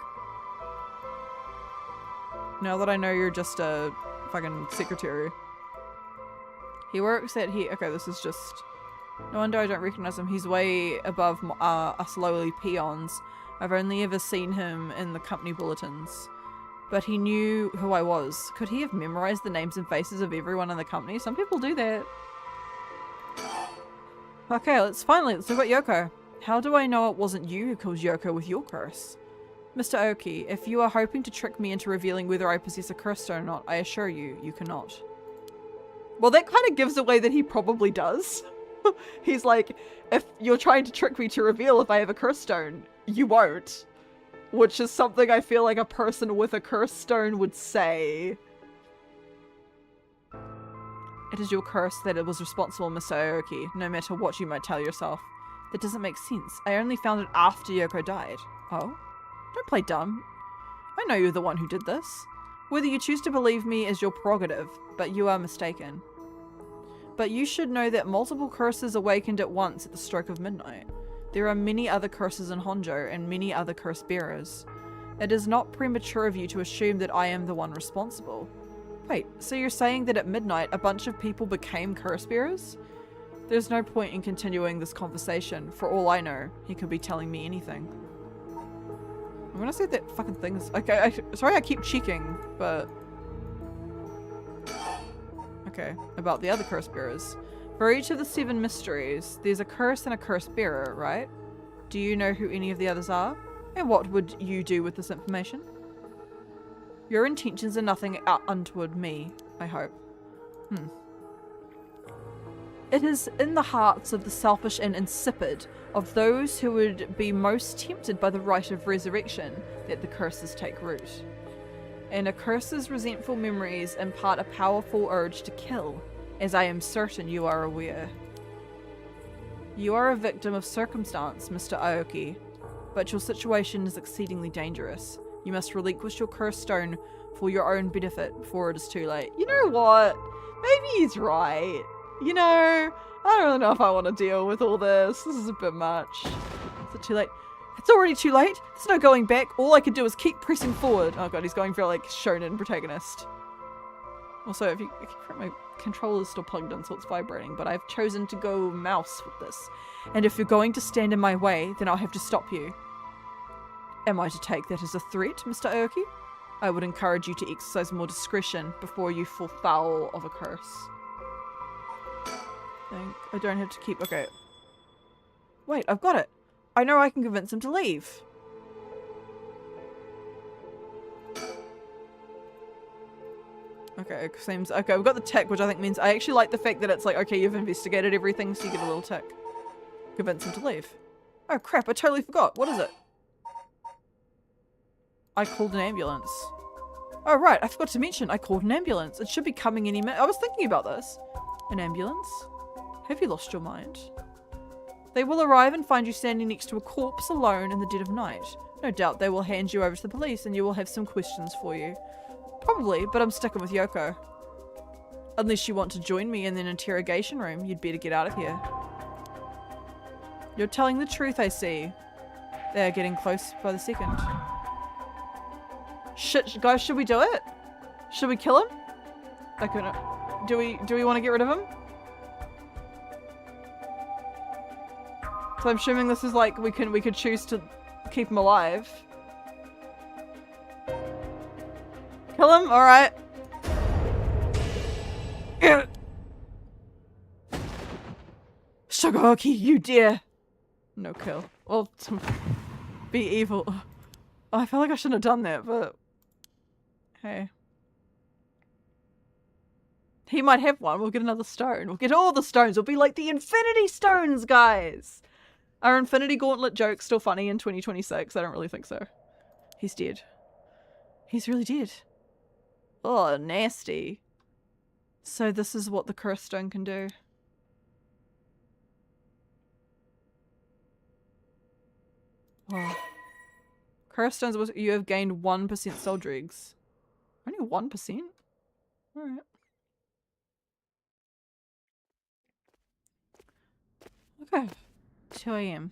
Now that I know you're just a fucking secretary. He works at... Okay, this is just... No wonder I don't recognize him. He's way above us lowly peons. I've only ever seen him in the company bulletins. But he knew who I was. Could he have memorized the names and faces of everyone in the company? Some people do that. Okay, let's talk about Yoko. How do I know it wasn't you who killed Yoko with your curse? Mr. Aoki, if you are hoping to trick me into revealing whether I possess a curse stone or not, I assure you, you cannot. Well, that kind of gives away that he probably does. He's like, if you're trying to trick me to reveal if I have a curse stone, you won't. Which is something I feel like a person with a curse stone would say. It is your curse that it was responsible, Mr. Aoki, no matter what you might tell yourself. That doesn't make sense. I only found it after Yoko died. Oh? Don't play dumb. I know you're the one who did this. Whether you choose to believe me is your prerogative, but you are mistaken. But you should know that multiple curses awakened at once at the stroke of midnight. There are many other curses in Honjo and many other curse bearers. It is not premature of you to assume that I am the one responsible. Wait, so you're saying that at midnight a bunch of people became curse bearers? There's no point in continuing this conversation. For all I know, he could be telling me anything. I'm gonna say that fucking thing's okay. Sorry I keep checking, but okay, about the other curse bearers. For each of the 7 mysteries, there's a curse and a curse bearer, right? Do you know who any of the others are? And what would you do with this information? Your intentions are nothing untoward me, I hope. It is in the hearts of the selfish and insipid, of those who would be most tempted by the rite of resurrection, that the curses take root. And a curse's resentful memories impart a powerful urge to kill, as I am certain you are aware. You are a victim of circumstance, Mr. Aoki, but your situation is exceedingly dangerous. You must relinquish your curse stone for your own benefit before it is too late. You know what? Maybe he's right. You know, I don't really know if I want to deal with all this. This is a bit much. Is it too late? It's already too late. There's no going back. All I can do is keep pressing forward. Oh god, he's going for like shonen protagonist. Also, if you my controller's still plugged in, so it's vibrating, but I've chosen to go mouse with this. And if you're going to stand in my way, then I'll have to stop you. Am I to take that as a threat, Mr. Aoki? I would encourage you to exercise more discretion before you fall foul of a curse. I don't have to keep... Okay. Wait, I've got it. I know I can convince him to leave. Okay, it seems... Okay, we've got the tick, which I think means... I actually like the fact that it's like, okay, you've investigated everything, so you get a little tick. Convince him to leave. Oh crap, I totally forgot. What is it? I called an ambulance. Oh right, I forgot to mention, I called an ambulance. It should be coming any minute. I was thinking about this. An ambulance? Have you lost your mind? They will arrive and find you standing next to a corpse alone in the dead of night. No doubt they will hand you over to the police and you will have some questions for you. Probably, but I'm sticking with Yoko. Unless you want to join me in an interrogation room, you'd better get out of here. You're telling the truth, I see. They are getting close by the second. Shit, guys, should we do it? Should we kill him? I couldn't. Do we want to get rid of him? So I'm assuming this is like we could choose to keep him alive. Kill him? Alright. Shogaki, you dare! No kill. Well, be evil. Oh, I feel like I shouldn't have done that, but... Hey. He might have one. We'll get another stone. We'll get all the stones. We'll be like the Infinity Stones, guys! Are Infinity Gauntlet jokes still funny in 2026? I don't really think so. He's dead. He's really dead. Oh, nasty. So this is what the curse stone can do. Wow. Curse stones, you have gained 1% soul dregs. Only 1%? Alright. Okay. 2 AM.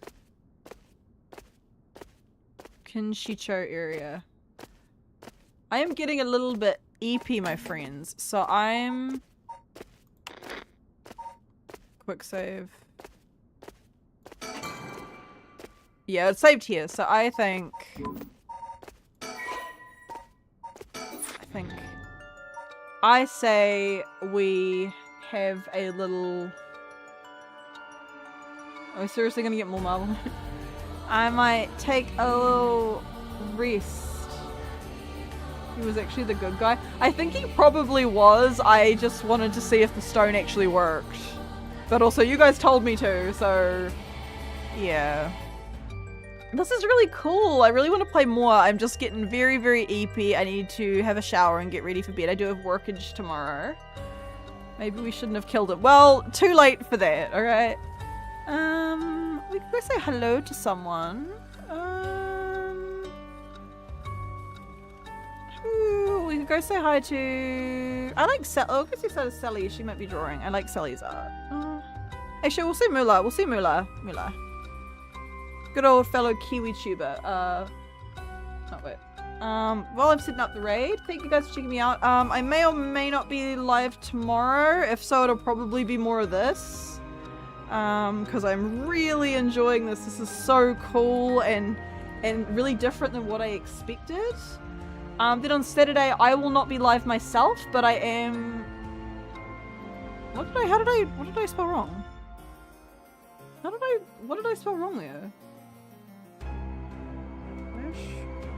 Kinshicho area. I am getting a little bit EP, my friends. So I'm... Quick save. Yeah, it's saved here. So I think... I say we have a little... Are we seriously gonna get more marble? I might take a little rest. He was actually the good guy. I think he probably was. I just wanted to see if the stone actually worked. But also you guys told me to, so yeah. This is really cool. I really want to play more. I'm just getting very, very eepy. I need to have a shower and get ready for bed. I do have workage tomorrow. Maybe we shouldn't have killed it. Well, too late for that, alright? We could go say hello to someone. Ooh, we could go say hi to... I like Sally. Oh, go say hi to Sally. She might be drawing. I like Sally's art. Actually, we'll see Mula. We'll see Mula. Good old fellow Kiwi tuber. Oh, wait. While I'm setting up the raid, thank you guys for checking me out. I may or may not be live tomorrow. If so, it'll probably be more of this. Because I'm really enjoying this. This is so cool and really different than what I expected. Then on Saturday, I will not be live myself, but I am... What did I spell wrong? What did I spell wrong there?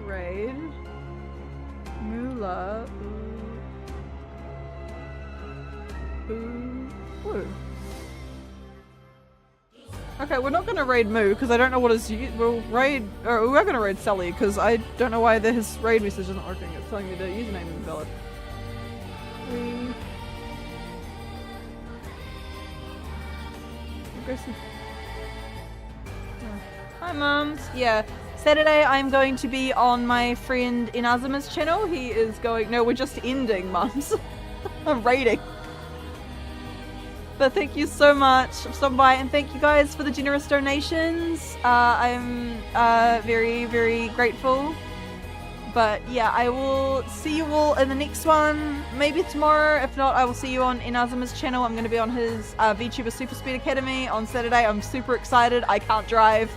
Raid Mula Woo. Okay, we're not gonna raid Moo because I don't know what his we'll raid or we are gonna raid Sally because I don't know why his raid message isn't working. It's telling me the username is invalid. Hi mums. Yeah. Saturday I'm going to be on my friend Inazuma's channel. He is going... No, we're just ending, mums. I'm raiding. But thank you so much for stopping by and thank you guys for the generous donations. I'm very, very grateful. But yeah, I will see you all in the next one. Maybe tomorrow. If not, I will see you on Inazuma's channel. I'm going to be on his Vtuber Super Speed Academy on Saturday. I'm super excited. I can't drive.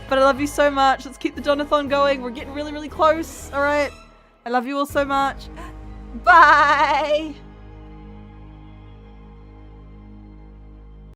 But I love you so much. Let's keep the Donathon going. We're getting really, really close. All right. I love you all so much. Bye.